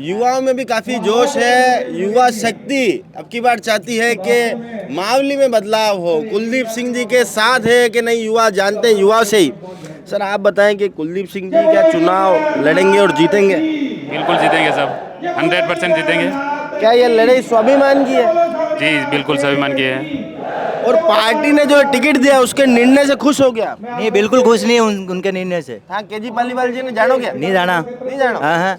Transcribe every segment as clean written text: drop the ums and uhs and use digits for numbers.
युवाओं में भी काफी जोश है। युवा शक्ति अब की बार चाहती है कि मावली में बदलाव हो। कुलदीप सिंह जी के साथ है कि नहीं, युवा जानते हैं, युवा से ही। सर आप बताएं कि कुलदीप सिंह जी क्या चुनाव लड़ेंगे और जीतेंगे? बिल्कुल जीतेंगे सब, 100% जीतेंगे। क्या ये लड़ाई स्वाभिमान की है? जी बिल्कुल स्वाभिमान की है। और पार्टी ने जो टिकट दिया उसके निर्णय से खुश हो गया? नहीं, बिल्कुल खुश नहीं है उनके निर्णय से। हाँ, केजी पालीवाल जी ने जानो क्या? नहीं जाना। नहीं जानो? हाँ,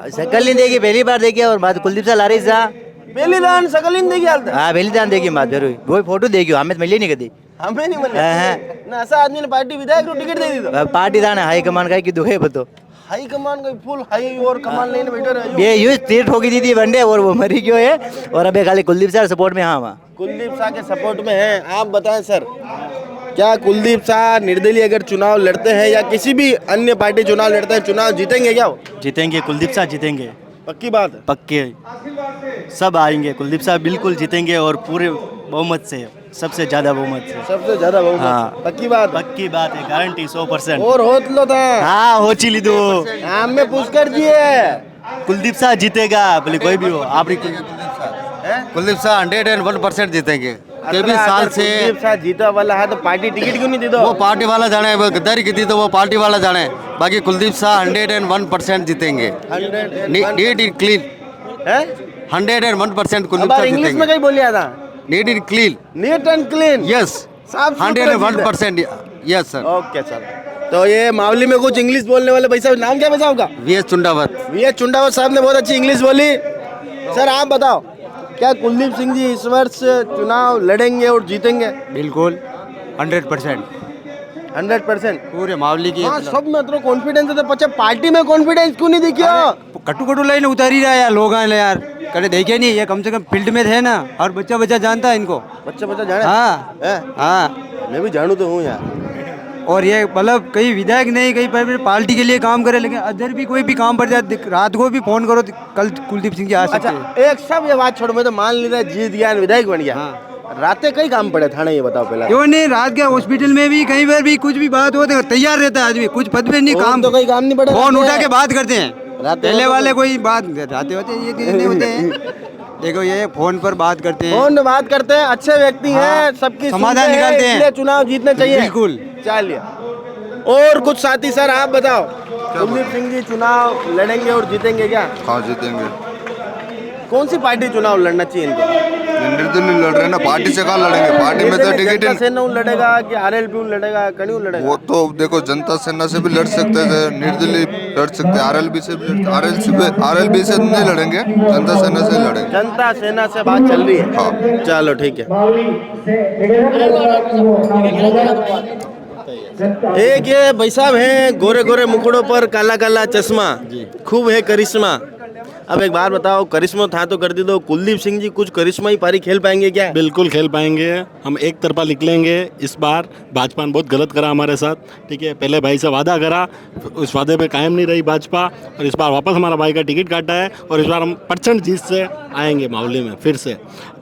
शकल नहीं देगी, पहली बार देखी। और बात कुलदीप सा लारी सा पहली दान सकल इन देखी हालत? हाँ, पहली दान देखी बात जरूर। वो फोटो देखी, हमें तो मिली नहीं कभी। हमें नहीं मिले हाँ। ना। ऐसा आदमी ने पार्टी विधायक को टिकट दे दी तो पार्टी दान हाई कमान का की दुखे बतो हाई कमान का फुल हाई और कमान लेने बैठे रहे। ये यूज तीर ठोकी दी थी वनडे और वो मरी क्यों है। और अबे खाली कुलदीप सर सपोर्ट में। हाँ वहाँ कुलदीप शाह के सपोर्ट में है। आप बताएं सर, क्या कुलदीप शाह निर्दलीय अगर चुनाव लड़ते हैं या किसी भी अन्य पार्टी चुनाव लड़ते हैं, चुनाव जीतेंगे क्या वो? जीतेंगे, कुलदीप साहब जीतेंगे, पक्की बात है? पक्के सब आएंगे। कुलदीप साहब बिल्कुल जीतेंगे और पूरे बहुमत से, सबसे ज्यादा बहुमत से। सबसे ज्यादा बहुमत? हाँ। पक्की बात? पक्की बात है, गारंटी 100%। और होत लो था। हाँ हो चिली दो। हम में पुष्कर जी है। कुलदीप साहब जीतेगा, बोले कोई भी हो। आप कुलदीप साहब 101% जीतेंगे। कई साल से कुलदीप शाह जीता वाला है तो पार्टी टिकट क्यों नहीं दी? वो पार्टी वाला जाने, वो गद्दारी की थी तो वो पार्टी वाला जाने। बाकी कुलदीप साहब 101% जीतेंगे। नीट इन क्लीन है 101% कुलदीप अब साहब इंग्लिश में जीतेंगे। कहीं बोलिया था? Neat in clean, neat and clean. Yes, साफ 101%। Yes sir. Okay sir. तो ये मावली में कुछ इंग्लिश बोलने वाले भाई साहब, नाम क्या भाई साहब का? वीएस चुंडावत। वीएस चुंडावत साहब ने बहुत अच्छी इंग्लिश बोली। सर आप बताओ, क्या कुलदीप सिंह जी इस वर्ष चुनाव लड़ेंगे और जीतेंगे? बिल्कुल 100%। 100%? पूरे मावली की हाँ, सब में तो कॉन्फिडेंस है तो पचे पार्टी में कॉन्फिडेंस क्यों नहीं दिखियो? कटु कटु लाइन उतार ही रहा है यार, लोग आए यार। कभी देखे नहीं, ये कम से कम फील्ड में थे ना, और बच्चा बच्चा जानता है इनको। बच्चा जाने? हाँ है? हाँ। मैं भी जानू तो हूँ यार। और ये मतलब कई विधायक नहीं, कई पार्टी के लिए काम करे, लेकिन अदर भी कोई भी काम पड़ जाए, रात को भी फोन करो तो कल कुलदीप सिंह जी आ सकते अच्छा, हैं। एक सब ये बात छोड़, मैं तो मान लीजिए जीत गया, विधायक बन गया। हाँ। रातें कई काम पड़े थाने, ये बताओ पहले। क्यों नहीं, रात के हॉस्पिटल में भी कहीं पर भी कुछ भी बात हो तो तैयार रहता है आदमी। कुछ पद पे नहीं, काम तो कई काम नहीं पड़े। फोन उठा के बात करते हैं। पहले तो वाले कोई बात राते होते हैं, ये कितने होते हैं। देखो ये फोन पर बात करते हैं, फोन बात करते हैं, अच्छे व्यक्ति हाँ, हैं, सबकी समाधान सुनते हैं, निकालते हैं। इसलिए चुनाव जीतने चाहिए। बिल्कुल। चलिए, और कुछ साथी सर आप बताओ, कुलदीप सिंह जी चुनाव लड़ेंगे और जीतेंगे क्या? हाँ जीतेंगे। कौन सी पार्टी चुनाव लड़ना चाहिए इनको? निर्दलीय लड़ रहे हैं ना, पार्टी से कहाँ लड़ेंगे? पार्टी में तो टिकट जनता सेना लड़ेगा कि आरएलपी लड़ेगा, कहीं लड़ेगा? वो तो देखो, जनता सेना से भी लड़ सकते थे, निर्दलीय लड़ सकते हैं, आरएलबी से भी आरएलबी से नहीं लड़ेंगे, जनता सेना से लड़ेंगे। जनता सेना से बात चल रही है। हाँ। चलो ठीक है। एक ये भाई साहब हैं, गोरे गोरे मुखड़ों पर काला काला चश्मा, खूब है करिश्मा। अब एक बार बताओ, करिश्मा था तो कर दी दो, कुलदीप सिंह जी कुछ करिश्मा ही पारी खेल पाएंगे क्या? बिल्कुल खेल पाएंगे। हम एक तरफा निकलेंगे इस बार। भाजपा ने बहुत गलत करा हमारे साथ, ठीक है। पहले भाई से वादा करा, उस वादे पे कायम नहीं रही भाजपा, और इस बार वापस हमारा भाई का टिकट काटा है, और इस बार हम % जीत से आएंगे मावली में फिर से।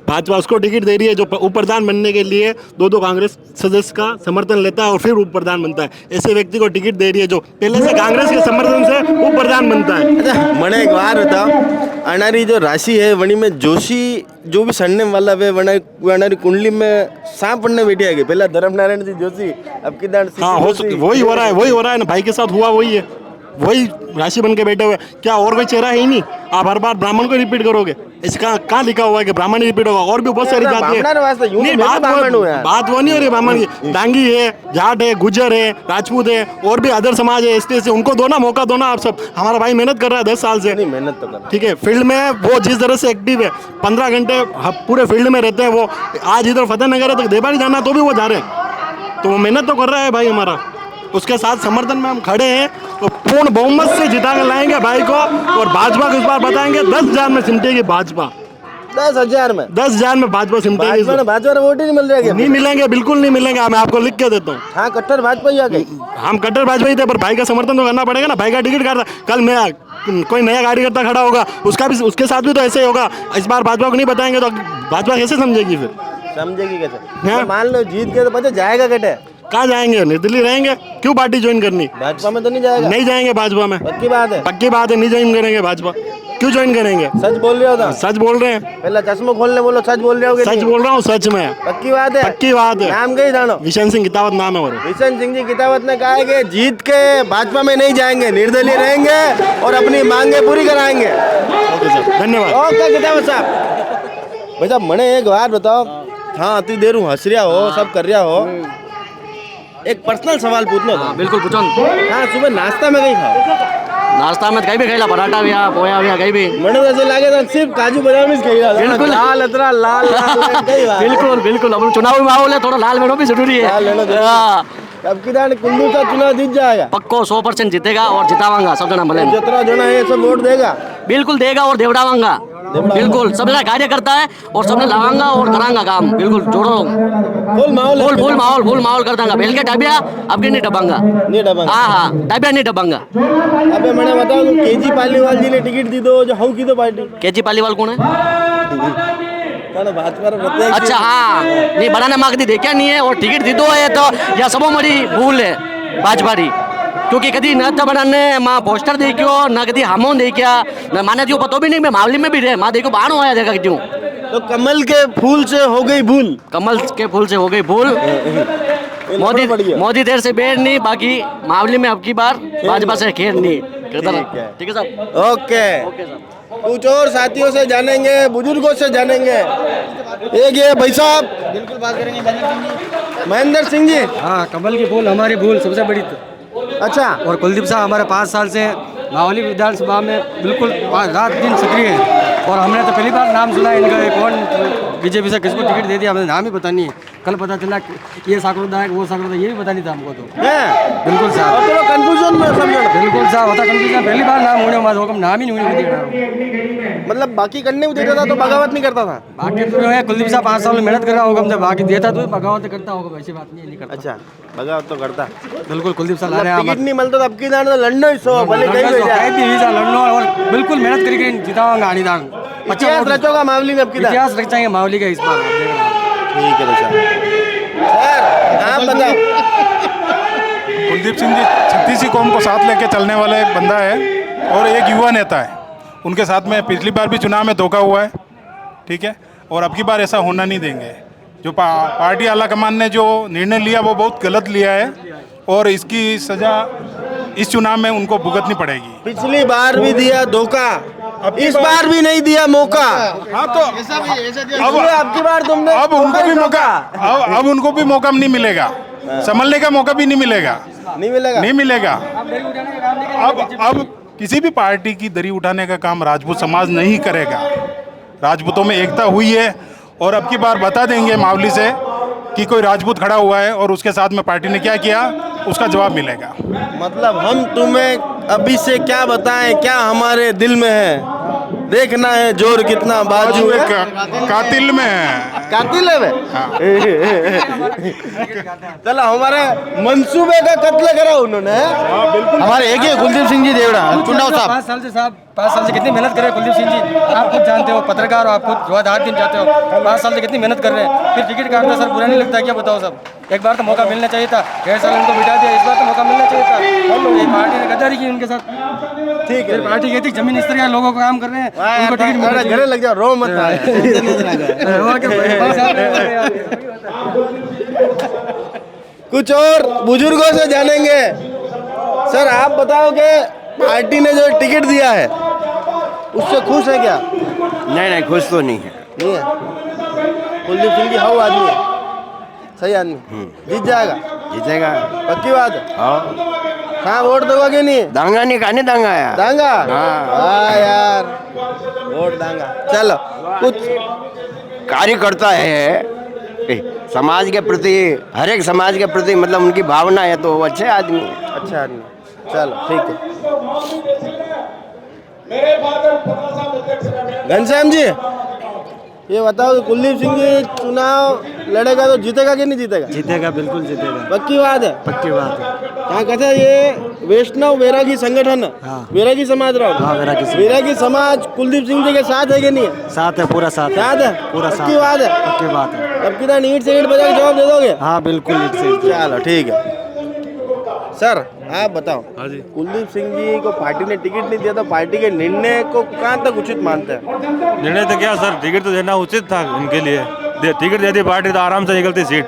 भाजपा उसको टिकट दे रही है जो उप प्रधान बनने के लिए दो कांग्रेस सदस्य का समर्थन लेता है और फिर उप प्रधान बनता है। ऐसे व्यक्ति को टिकट दे रही है जो पहले से कांग्रेस के समर्थन से उप प्रधान बनता है। अच्छा, मैंने एक बार बताओ, अनारी जो राशि है वणी में जोशी जो भी सड़ने वाला वे अनारी कुंडली में सांप पड़ने बैठी है। पहला धर्मनारायण जी जोशी, अब की दान हाँ वही हो रहा है ना, भाई के साथ हुआ वही है, वही राशि बन के बैठे हुए। क्या और कोई चेहरा है ही नहीं? आप हर बार ब्राह्मण को रिपीट करोगे? इसका कहाँ लिखा हुआ है कि ब्राह्मण रिपीट होगा? और भी बहुत सारी जाति है। नहीं, बात वो नहीं हो रही ब्राह्मण की। डांगी है, जाट है, गुजर है, राजपूत है, और भी अदर समाज है, एसटी से, उनको दो ना मौका, दो ना। आप सब, हमारा भाई मेहनत कर रहा है 10 साल से। मेहनत तो कर, ठीक है। फील्ड में वो जिस तरह से एक्टिव है, 15 घंटे पूरे फील्ड में रहते हैं वो। आज इधर फतेहनगर है तो देवारी जाना तो भी वो जा रहे हैं, तो वो मेहनत तो कर रहा है भाई हमारा। उसके साथ समर्थन में हम खड़े हैं, तो पूर्ण बहुमत से जिता के लाएंगे भाई को। और भाजपा को इस बार बताएंगे 10,000 में सिमटेगी भाजपा। 10,000 में? 10,000 में भाजपा सिमटेगी। भाजपा वोट ही नहीं मिल रहे? नहीं मिलेंगे, बिल्कुल नहीं मिलेंगे। मैं आपको लिख के देता हूँ। हाँ, कट्टर भाजपा ही आ गई। हम कट्टर भाजपा ही थे, पर भाई का समर्थन तो करना पड़ेगा ना। भाई का टिकट काटा, कल मैं कोई नया कार्यकर्ता खड़ा होगा, उसके साथ भी तो ऐसे ही होगा। इस बार भाजपा को नहीं बताएंगे तो भाजपा कैसे समझेगी? फिर समझेगी कैसे? मान लो जीत गए तो पता जाएगा कटे? कहाँ जाएंगे? निर्दलीय रहेंगे। क्यों पार्टी ज्वाइन करनी? भाजपा में तो नहीं जाएगा? नहीं जाएंगे भाजपा में, पक्की बात है? पक्की बात है, नहीं ज्वाइन करेंगे भाजपा। क्यों ज्वाइन करेंगे? सच बोल रहे हो ना? सच बोल रहे हैं, पहले चश्मा खोलने बोलो, सच बोल रहे हो कि सच नहीं? बोल रहा हूँ, सच में पक्की बात है? पक्की बात है। नाम कहीं जानो? विशन सिंह कितावत नाम है हमारे। किशन सिंह जी कितावत ने कहा है कि जीत के भाजपा में नहीं जाएंगे, निर्दलीय रहेंगे और अपनी मांगे पूरी कराएंगे। ओके सर, धन्यवाद। ओके कितावत साहब। भाई साहब मने एक बात बताओ, हाँ अति देर हूँ हंस रहा हो, सब कर रहा हो, एक पर्सनल सवाल पूछना था। बिल्कुल पूछो। हाँ सुबह नाश्ता में कहीं खाओ? नाश्ता में कहीं भी खाई ला, पराठा भी या पोया भी या कहीं भी। मने तो ऐसे लागे था सिर्फ काजू बादाम ही खाई रहा था। बिल्कुल। लाल अतरा लाल लाल कई बात। बिल्कुल बिल्कुल, अब चुनावी माहौल है, थोड़ा लाल मेनू भी जरूरी लाल लेना है। जरूरी है। हाँ, अब किधर कुल्लू का चुनाव जीत जाएगा? पक्को 100% जीतेगा और जितावांगा सब जना भले। जितना जना है सब वोट देगा? बिल्कुल देगा और देवड़ावांगा। बिल्कुल सब जना कार्य करता है और सबने लगांगा और करांगा काम। बिल्कुल जोड़ो, फुल माहौल है। फुल माहौल कर देंगे। बेल के टाबिया आपके नहीं डबांगा। नहीं डबंग। हाँ हाँ, टाबिया नहीं डबांगा। अबे मैंने बताओ केजी पालीवाल जी ने टिकट दी दो जो हाउ की दो पार्टी केजी पालीवाल कौन है? भाजपा प्रत्येक। अच्छा हाँ, नहीं बनाने मांग दी देखा नहीं है और टिकट दी दो है तो या सबो मरी भूल है भाजपा री, क्योंकि कभी न तो बनाने माँ पोस्टर देखियो न कभी हमो देखा न माने जो पतो भी नहीं। मैं मावली में भी रहे माँ देखो बाण होया देखा क्यों। तो कमल के फूल से हो गई भूल। कमल के फूल से हो गई भूल। मोदी देर से बेर नहीं, बाकी मावली में अब की बार भाजपा से खेर नहीं। ठीक है साहब। ओके कुछ और साथियों से जानेंगे, बुजुर्गों से जानेंगे। एक ये भाई साहब बिल्कुल बात करेंगे। महेंद्र सिंह जी। हाँ, कमल की फूल हमारी भूल सबसे बड़ी। अच्छा। और कुलदीप साहब हमारे 5 साल से मावली विधानसभा में बिल्कुल रात दिन सक्रिय है और हमने तो पहली बार नाम सुना इनका। कौन बीजेपी से किसको टिकट दे दिया हमें नाम ही पता नहीं है। कल पता चला ये साकरोदा है वो साकरोदा, ये भी पता नहीं था हमको तो। है बिल्कुल साहब, तो कंफ्यूजन में समझो। बिल्कुल साहब होता कंफ्यूजन। पहली बार नाम होने हमारे हुक्म नाम ही नहीं होने। मतलब बाकी करने को देता था तो बगावत नहीं करता था। बाकी तो जो है कुलदीप साहब 5 साल में मेहनत कर रहा होगा, हमसे बाकी देता तो बगावत करता होगा, ऐसी बात नहीं करता। अच्छा बगावत तो करता। बिल्कुल कुलदीप साहब टिकट नहीं मिलता तो अब की दान तो लड़ना ही सो भले कहीं भी जाए। लड़ना और बिल्कुल मेहनत करके जिताऊंगा आनीदान। इतिहास रचोगा मावली में अब की दान। इतिहास रचाएंगे मावली का इस बार। ठीक है सर, आप बताओ। कुलदीप सिंह जी छत्तीसी कौम को साथ लेके चलने वाला एक बंदा है और एक युवा नेता है। उनके साथ में पिछली बार भी चुनाव में धोखा हुआ है, ठीक है, और अब की बार ऐसा होना नहीं देंगे। जो पार्टी आला कमान ने जो निर्णय लिया वो बहुत गलत लिया है और इसकी सज़ा इस चुनाव में उनको भुगतनी पड़ेगी। पिछली बार भी दिया धोखा, इस बार भी नहीं दिया मौका। हाँ तो अब की बार तुमने अब उनको भी मौका अब उनको भी मौका नहीं मिलेगा, संभलने का मौका भी नहीं मिलेगा। नहीं मिलेगा। अब किसी भी पार्टी की दरी उठाने का काम राजपूत समाज नहीं करेगा। राजपूतों में एकता हुई है और अब की बार बता देंगे मावली से कि कोई राजपूत खड़ा हुआ है और उसके साथ में पार्टी ने क्या किया, उसका जवाब मिलेगा। मतलब हम तुम्हें अभी से क्या बताएं, क्या हमारे दिल में है, देखना है जोर कितना बाजू है। कातिल में है। कातिल है वे। चलो हमारे मंसूबे का कत्ल करा उन्होंने। हमारे एक ही कुलदीप सिंह जी देवड़ा चुनाव साहब। 5 साल से कितनी मेहनत कर रहे हैं कुलदीप सिंह जी, आप खुद जानते हो, पत्रकार हो, आप खुद रोज 8 दिन जाते हो। 5 साल से कितनी मेहनत कर रहे हैं, फिर टिकट काटना सर बुरा नहीं लगता क्या? बताओ सब, एक बार तो मौका मिलना चाहिए था। 1.5 साल उनको बिठा दिया, इस बार तो मौका मिलना चाहिए था। ये पार्टी ने गद्दारी की उनके साथ। ठीक है, पार्टी कहती जमीन इस तरह लोगों को काम कर रहे हैं, उनको टिकट मिलना चाहिए। घरे लग जाओ, रो मत। कुछ और बुजुर्गों से जानेंगे। सर आप बताओ कि पार्टी ने जो टिकट दिया है उससे खुश है क्या? नहीं खुश तो नहीं है। नहीं है। कुलदीप सिंह जी हाउ आदमी है, सही आदमी, जीत जाएगा। जीतेगा पक्की बात है। हाँ, कहाँ वोट दोगा कि नहीं? दांगा नहीं खाने दांगा यार। दांगा। हाँ यार वोट दांगा। चलो कुछ कार्य करता है समाज के प्रति, हर एक समाज के प्रति मतलब उनकी भावना है तो वो अच्छे आदमी है। अच्छा आदमी, चलो ठीक है। घनश्याम जी ये बताओ कुलदीप सिंह जी चुनाव लड़ेगा तो जीतेगा कि नहीं जीतेगा? जीतेगा, बिल्कुल जीतेगा। पक्की बात है। पक्की बात है। क्या कहते हैं ये वैष्णव वैरागी संगठन, वैरागी समाज रहो। वैरागी समाज कुलदीप सिंह जी के साथ है कि नहीं है? साथ है, पूरा साथ है। पूरा पक्की बात है। पक्की बात है। अब कितना ईंट से ईंट बजा के जवाब दे दोगे? हाँ बिल्कुल। चलो ठीक है सर। आप बताओ। हाँ जी। कुलदीप सिंह जी को पार्टी ने टिकट नहीं दिया तो पार्टी के निर्णय को कहाँ तक उचित मानते हैं? निर्णय तो क्या सर, टिकट तो देना उचित था उनके लिए। टिकट दे दी पार्टी तो आराम से निकलती सीट।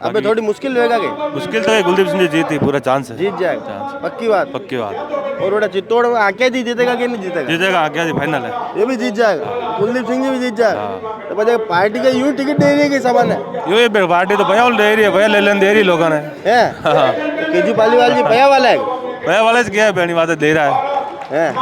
अबे थोड़ी मुश्किल होगा कि मुश्किल तो है, कुलदीप सिंह जी जीती, पूरा चांस है। जीत जाएगा, पक्की बात। पक्की बात। और बेटा चित्तौड़ में आके जी जीतेगा कि नहीं जीतेगा? जीतेगा, आगे जी फाइनल है। ये भी जीत जाएगा, कुलदीप सिंह जी भी जीत जाएगा। तो बताइए पार्टी का यूं टिकट दे रही है कि सामान है? ये पार्टी तो भैया दे रही है, भैया ले लेने दे रही है लोगों ने। तो केजू पालीवाल जी भैया वाला है? भैया वाले से क्या बहनी बात दे रहा है।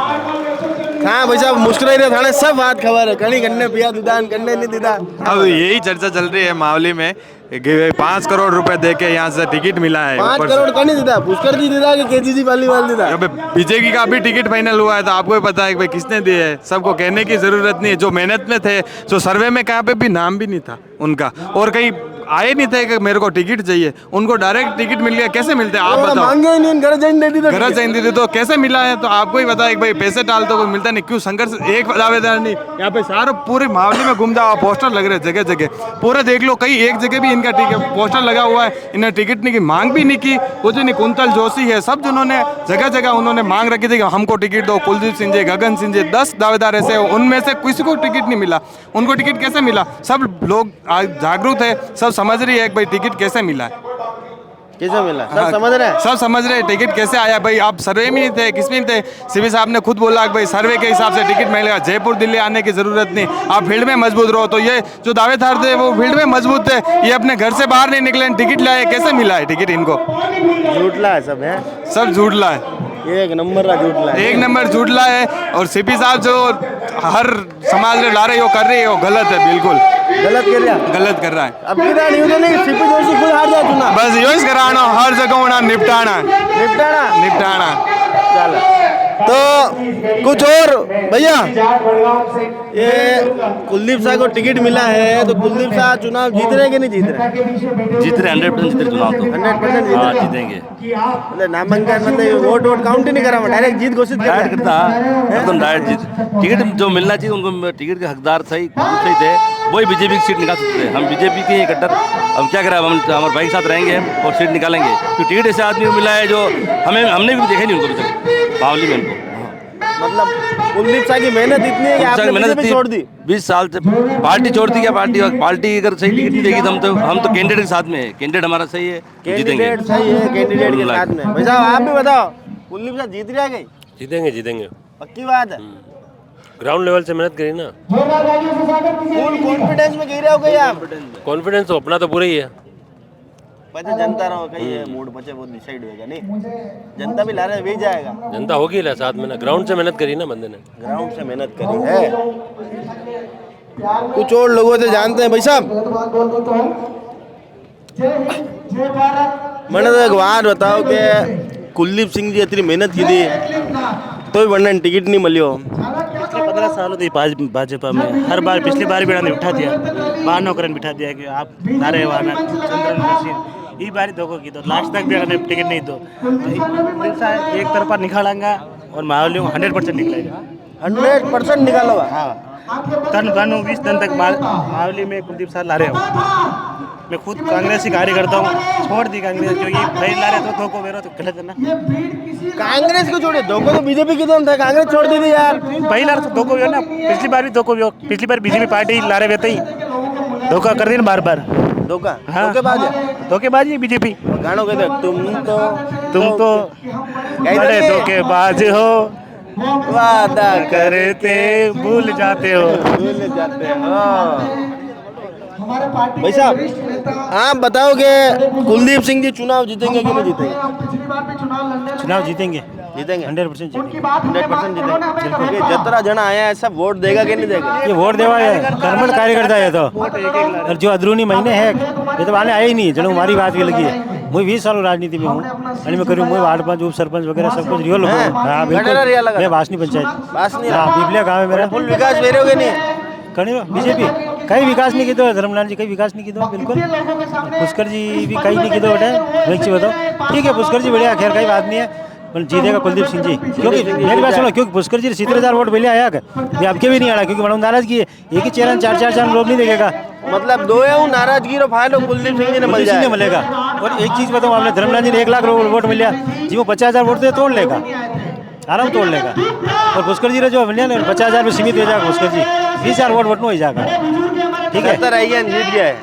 हाँ भाई साहब मुस्कुराई रहे थाने सब बात खबर है, कहीं गन्ने पिया दुदान गन्ने नहीं दीदा। अब यही चर्चा चल रही है मावली में कि 5 करोड़ रुपए दे के यहाँ से टिकट मिला है। 5 करोड़ का नहीं दीदा, पुष्कर जी दीदा कि केजीजी पालीवाल दीदा? बीजेपी का भी टिकट फाइनल हुआ है तो आपको भी पता है कि भाई किसने दिए है। सबको कहने की जरूरत नहीं है, जो मेहनत में थे, जो सर्वे में कहाँ पे भी नाम भी नहीं था उनका, और कहीं आए नहीं थे कि मेरे को टिकट चाहिए, उनको डायरेक्ट टिकट मिल गया। कैसे मिलते हैं आप बताओ? मांगे नहीं, घर जाइन दे तो कैसे मिला है? तो आपको ही बताया कि भाई पैसे डाल तो कोई मिलता नहीं, क्यों संघर्ष एक दावेदार नहीं। यहाँ पे सारे पूरे मावली में घूम जाओ, पोस्टर लग रहे जगह जगह, पूरे देख लो, कहीं एक जगह भी इनका पोस्टर लगा हुआ है। इन्हें टिकट नहीं की मांग भी नहीं की, कुछ नहीं। कुंतल जोशी है, सब जिन्होंने जगह जगह उन्होंने मांग रखी थी कि हमको टिकट दो। कुलदीप सिंह जी, गगन सिंह जी, 10 दावेदार ऐसे, उनमें से किसी को टिकट नहीं मिला। उनको टिकट कैसे मिला? सब लोग आज जागरूक है, सब समझ रही है कि भाई टिकट कैसे मिला है, कैसे मिला, सब समझ रहे हैं। सब समझ रहे हैं टिकट कैसे आया। भाई आप सर्वे में नहीं थे, किसमें थे? सीपी साहब ने खुद बोला कि भाई सर्वे के हिसाब से टिकट मिलेगा, जयपुर दिल्ली आने की जरूरत नहीं, आप फील्ड में मजबूत रहो। तो ये जो दावेदार थे वो फील्ड में मजबूत थे, ये अपने घर से बाहर नहीं निकले, टिकट लाए। कैसे मिला है टिकट इनको? झूठला है सब, है सब झूठला है, एक नंबर का झूठला है, एक नंबर झूठला है। और सीपी साहब जो हर समाज में ला रहे हो, कर रही है, वो गलत है, बिल्कुल गलत कर रहा है, गलत कर रहा है। अब किधर नहीं होता नहीं, सीपी जोशी खुद हार जाए चुना, बस यूज कराना, हर जगह होना, निपटाना निपटाना। चलो तो कुछ और भैया, ये कुलदीप साहब को टिकट मिला है तो कुलदीप साहब चुनाव जीत रहे कि नहीं जीत रहे? जीत रहे, 100% जीत रहे चुनाव तो। 100% जीत रहे, जीतेंगे। मतलब नामांकन मतलब वोट काउंट ही नहीं करा, डायरेक्ट जीत घोषित करता एकदम डायरेक्ट जीत। टिकट जो मिलना चाहिए उनको, टिकट के हकदार सही थे, वही बीजेपी की सीट निकाल सकते हैं। हम बीजेपी के कट्टर, हम क्या करें, हम हमारे भाई के साथ रहेंगे और सीट निकालेंगे। तो टिकट ऐसे आदमी को मिला है जो हमने भी देखा नहीं उनको अभी तक बावली में उनको। मतलब कुलदीप साहब की मेहनत इतनी है कि आपने बीजेपी छोड़ दी। 20 साल से पार्टी छोड़ती क्या, पार्टी अगर सही टिकट नहीं देगी तो हम तो कैंडिडेट के साथ में है, कैंडिडेट हमारा सही है, कैंडिडेट सही है, कैंडिडेट के साथ में। भाई साहब आप भी बताओ, कुलदीप साहब जीत रहा है? जीतेंगे पक्की बात है, ग्राउंड लेवल से मेहनत करी ना। फुल कॉन्फिडेंस में कह रहे हो कहीं आप? कॉन्फिडेंस तो अपना तो पूरा ही है। पता जनता रहो कहीं है मूड बचे वो डिसाइड होगा नहीं, जनता भी ला रहे भी जाएगा। जनता होगी ला साथ में ना, ग्राउंड से मेहनत करी ना बंदे ने, ग्राउंड से मेहनत करी है। कुछ और लोगों से जानते हैं भाई साहब, मैंने तो एक बात बताओ कि कुलदीप सिंह जी इतनी मेहनत की थी तो भी वर्णन टिकट नहीं मिली हो। 15 साल होती भाजपा में, हर बार पिछली बार भी ने बिठा दिया, बाहर नौकरन बिठा दिया कि आप नारे वाना चंद्रन ये बारी धोखो की तो लास्ट तक भी अगर टिकट नहीं दो एक तरफा निकालेंगा और माहौल 100% निकलेगा, 100% निकालोगा। हाँ तन बनो 20 दिन तक मावली में कुलदीप साहब ला रहे हो। मैं खुद कांग्रेस कार्य करता हूँ, छोड़ दी कांग्रेस क्योंकि नहीं ला रहे तो धोखो बेरो तो गलत है ना। कांग्रेस को छोड़े, धोखो तो बीजेपी की दम था, कांग्रेस छोड़ दी थी यार। भाई ला रहे तो धोखो भी हो ना, पिछली बार भी धोखो भी हो, पिछली बार बीजेपी पार्टी ला रहे थे ही धोखा कर दी ना बार बार। धोखा, हाँ धोखेबाजी बीजेपी। गानों कहते तुम तो बड़े धोखेबाज हो, वादा करते भूल जाते हो। भाई साहब आप बताओ कि कुलदीप सिंह जी चुनाव जीतेंगे कि नहीं जीतेंगे? चुनाव जीतेंगे, 100% जीतेंगे, 100% जीतेंगे। जितना जना आया है सब वोट देगा कि नहीं देगा? ये वोट देवा है, कर्मठ कार्यकर्ता है तो, और जो अंदरूनी महीने है ये तो आने आए ही नहीं, चलो हमारी बात भी लगी है। मैं 20 साल राजनीति में हूँ, मैं करूँ, मैं वार्ड पंच, उप सरपंच वगैरह सब कुछ रियल हूँ। हाँ बिल्कुल, मैं वासनी पंचायत, हाँ पिपलिया गाँव है मेरा। फुल विकास मेरे हो गए नहीं कहीं बीजेपी कहीं विकास नहीं की दो, धर्मलाल जी कहीं विकास नहीं की दो, बिल्कुल। पुष्कर जी भी कहीं नहीं की दो बेटा, एक चीज बताओ, ठीक है पुष्कर जी बढ़िया, खैर कहीं बात नहीं है, पर जीतेगा कुलदीप सिंह जी। क्योंकि मेरी बात सुनो, क्योंकि पुष्कर जी 70,000 वोट पहले आया ये आपके भी नहीं आया, क्योंकि बड़ा नाराज की है, एक ही चेहरा 4-4 लोग नहीं देखेगा। मतलब दो नाराजगी रो फायदा कुलदीप सिंह जी ने मिलेगा। और एक चीज़ बताऊँ, आपने धर्मलाल जी ने 1 लाख वोट मिल जी, वो 50,000 वोट तो तोड़ लेगा, आराम तोड़ लेगा। और पुष्कर जी ने जो मिले ना 50,000 में सीमित हो जाएगा पुष्कर जी, 20,000 वोट वोट में हो जाएगा। ठीक है, जीत गया है।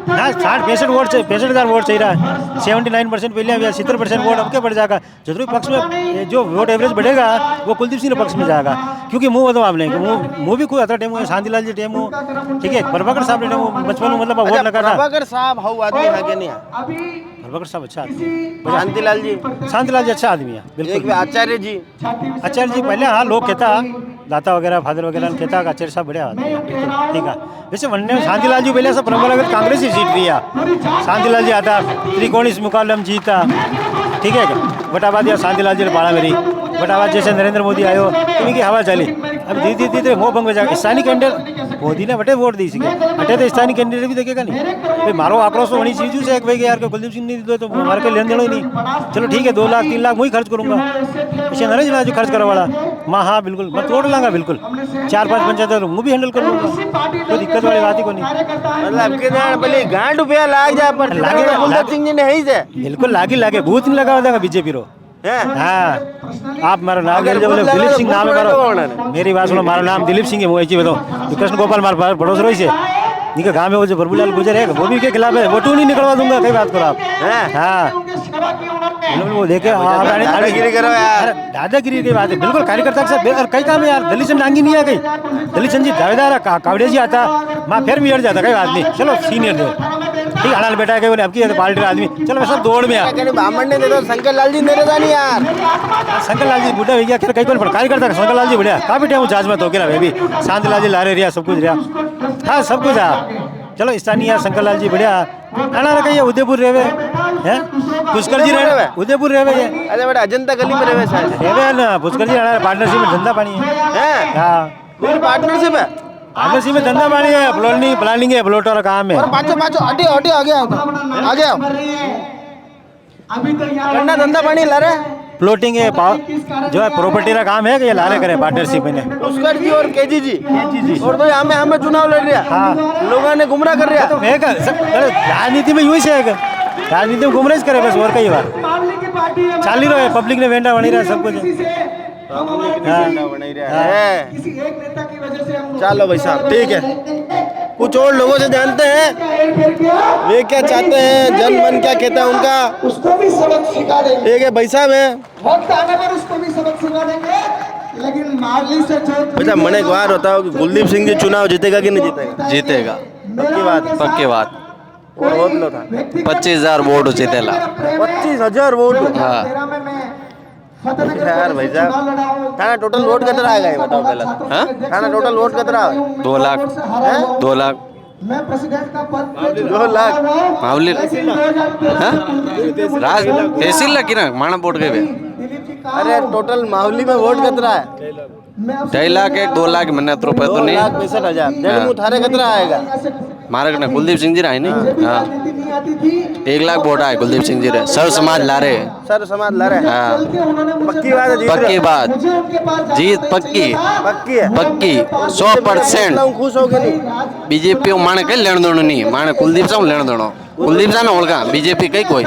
हाँ, 65 वोट से 65,000 वोट चाहिए रहा है। 79% पहले 70% वोट अब क्या बढ़ जाएगा। जरूरी पक्ष में जो वोट एवरेज बढ़ेगा वो कुलदीप सिंह के पक्ष में जाएगा। क्योंकि मुँह बताओ आपने, मुँह भी कोई आता टाइम है, शांतिलाल जी टाइम हो, ठीक है, प्रभाकर साहब ने टाइम बचपन में मतलब वोट लगा था। प्रभाकर साहब हाउ आदमी है कि नहीं? प्रभाकर साहब अच्छा आदमी है। शांतिलाल जी अच्छा आदमी है, बिल्कुल। आचार्य जी पहले हाँ लोग कहता, दाता वगैरह फादर वगैरह कहता कि आचार्य साहब बढ़िया आदमी है, ठीक है। वैसे बनने शांतिलाल जी पहले सब परंपरागत कांग्रेस ही सीट दिया। शांतिलाल जी आता, त्रिकोणी मुकाबला में जीता, ठीक है। बटाबाद या शांतिलाल जी ने पाड़ा मेरी बटाबाद जैसे नरेंद्र मोदी आयो तो इनकी हवा चली। अब धीरे धीरे मोह भंग हो जाएगा। स्थानीय कैंडिडेट मोदी ने बटे वोट दी सके अटे तो स्थानीय कैंडिडेट भी देखेगा नहीं भाई। मारो आक्रोश तो होनी चीज़ से एक भाई यार के कुलदीप सिंह नहीं दो तो हमारे के लेन देन ही नहीं। चलो ठीक है 2 लाख 3 लाख मैं ही खर्च करूँगा, ऐसे नरेश जो खर्च करो वाला माँ, हाँ बिल्कुल मैं तोड़ लाँगा, बिल्कुल 4-5 पंचायत मैं भी हैंडल कर लूँगा, कोई दिक्कत वाली बात ही को नहीं। मतलब गांठ रुपया लाग जाए पर कुलदीप सिंह जी ने है ही से बिल्कुल लागे भूत नहीं लगा देगा बीजेपी रो। हाँ, आप मारो नाम बोले दिलीप सिंह नाम है मारो, मेरी बात सुनो, मारो नाम दिलीप सिंह है, वो ऐसी बताओ कृष्ण गोपाल मार पड़ोस रोई से निका गाँव में वो जो प्रभुलाल गुजर है वो भी के खिलाफ है, वो टू नहीं निकलवा दूंगा, कई बात करो आप। हाँ वो देखे दादागिरी करो यार, दादागिरी की बात है बिल्कुल। कार्यकर्ता के साथ कई काम है यार, दलित सिंह डांगी नहीं आ गई, दलित सिंह जी दावेदार है, कावड़े जी आता माँ फिर भी हट जाता कई बात नहीं। चलो सीनियर दो ठीक है, अनाल बेटा के बोले अब की पार्टी आदमी चलो सब दौड़ में यार ब्राह्मण ने दे दो, शंकर लाल जी दे देता नहीं यार, शंकर लाल जी बूढ़ा हो गया कई पर कार्यकर्ता शंकर लाल जी बढ़िया काफी टाइम चार्ज में तो गिरा भी शांति लाल जी ला रहे सब कुछ रहा, हाँ सब कुछ है। चलो स्थानीय शंकर लाल जी बढ़िया आना रखा उदयपुर रेवे हैं, पुष्कर जी रहे उदयपुर रेवे है, अरे बेटा अजंता गली में रेवे शायद रेवे ना, पुष्कर जी पार्टनरशिप में धंधा पानी है, हाँ पार्टनरशिप है, पार्टनरशिप में धंधा पानी है, प्लानिंग है, प्लॉट वाला काम है। पाँचों हटे आ गया करना धंधा पानी ला रहे प्लॉटिंग है जो है प्रॉपर्टी का काम है कि ये लारे करे पार्टनरशिप में पुष्कर जी और केजी जी और तो हमें चुनाव लड़ रहा, हाँ लोगों ने गुमराह कर रहा, तो राजनीति में यूं ही है, राजनीति में गुमराह करे बस और कई बार चाल ही रहा, पब्लिक ने वेंडा बनी रहा सब कुछ। चलो भाई साहब ठीक है, कुछ और लोगों से जानते हैं वे क्या चाहते हैं, जन मन क्या कहता है उनका, उसको भी सबक सिखा देंगे। एक है भाई साहब है वक्त आने पर उसको भी सबक सिखा देंगे, लेकिन मार्ली से बेटा मन एक बार बताओ कि कुलदीप सिंह जी चुनाव जीतेगा कि नहीं जीतेगा? जीतेगा, पक्की बात और वोट लो था 25,000 वोट जीतेला, 25,000 वोट। हाँ यार भाई साहब थाना टोटल वोट कितना आएगा ये बताओ पहले, हाँ थाना टोटल वोट कितना आएगा? 2 लाख 2 लाख मैं प्रेसिडेंट का पद 2 लाख मावली राज तहसील की ना माना वोट गए। अरे टोटल मावली में वोट कितना है? 2.5 लाख 2 लाख मन्नत रुपए तो नहीं, 2,65,000 जन थारे कितना आएगा? मारे ना कुलदीप सिंह जी रहे नहीं, हाँ 1 लाख वोट आए कुलदीप सिंह जी रहे, सर्व समाज ला रहे, सर समाज ला रहे हैं, हाँ पक्की बात है, पक्की बात, जीत पक्की है पक्की 100%। खुश हो गए नहीं बीजेपी माने कहीं लेन देनो नहीं, माने कुलदीप साहब लेन देनो, कुलदीप साहब ने ओळखा बीजेपी कहीं कोई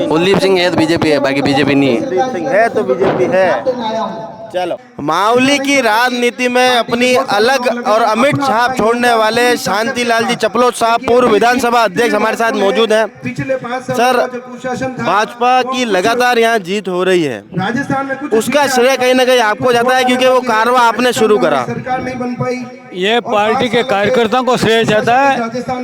कुलदीप सिंह है तो बीजेपी है, बाकी बीजेपी नहीं है, कुलदीप सिंह है तो बीजेपी है। चलो मावली की राजनीति में अपनी अलग और अमिट छाप छोड़ने वाले शांतिलाल जी चपलोत साहब पूर्व विधानसभा अध्यक्ष हमारे साथ मौजूद हैं। सर भाजपा की लगातार यहाँ जीत हो रही है, उसका श्रेय कहीं ना कहीं आपको जाता है क्योंकि वो कारवा आपने शुरू करा? ये पार्टी के कार्यकर्ताओं को श्रेय जाता है,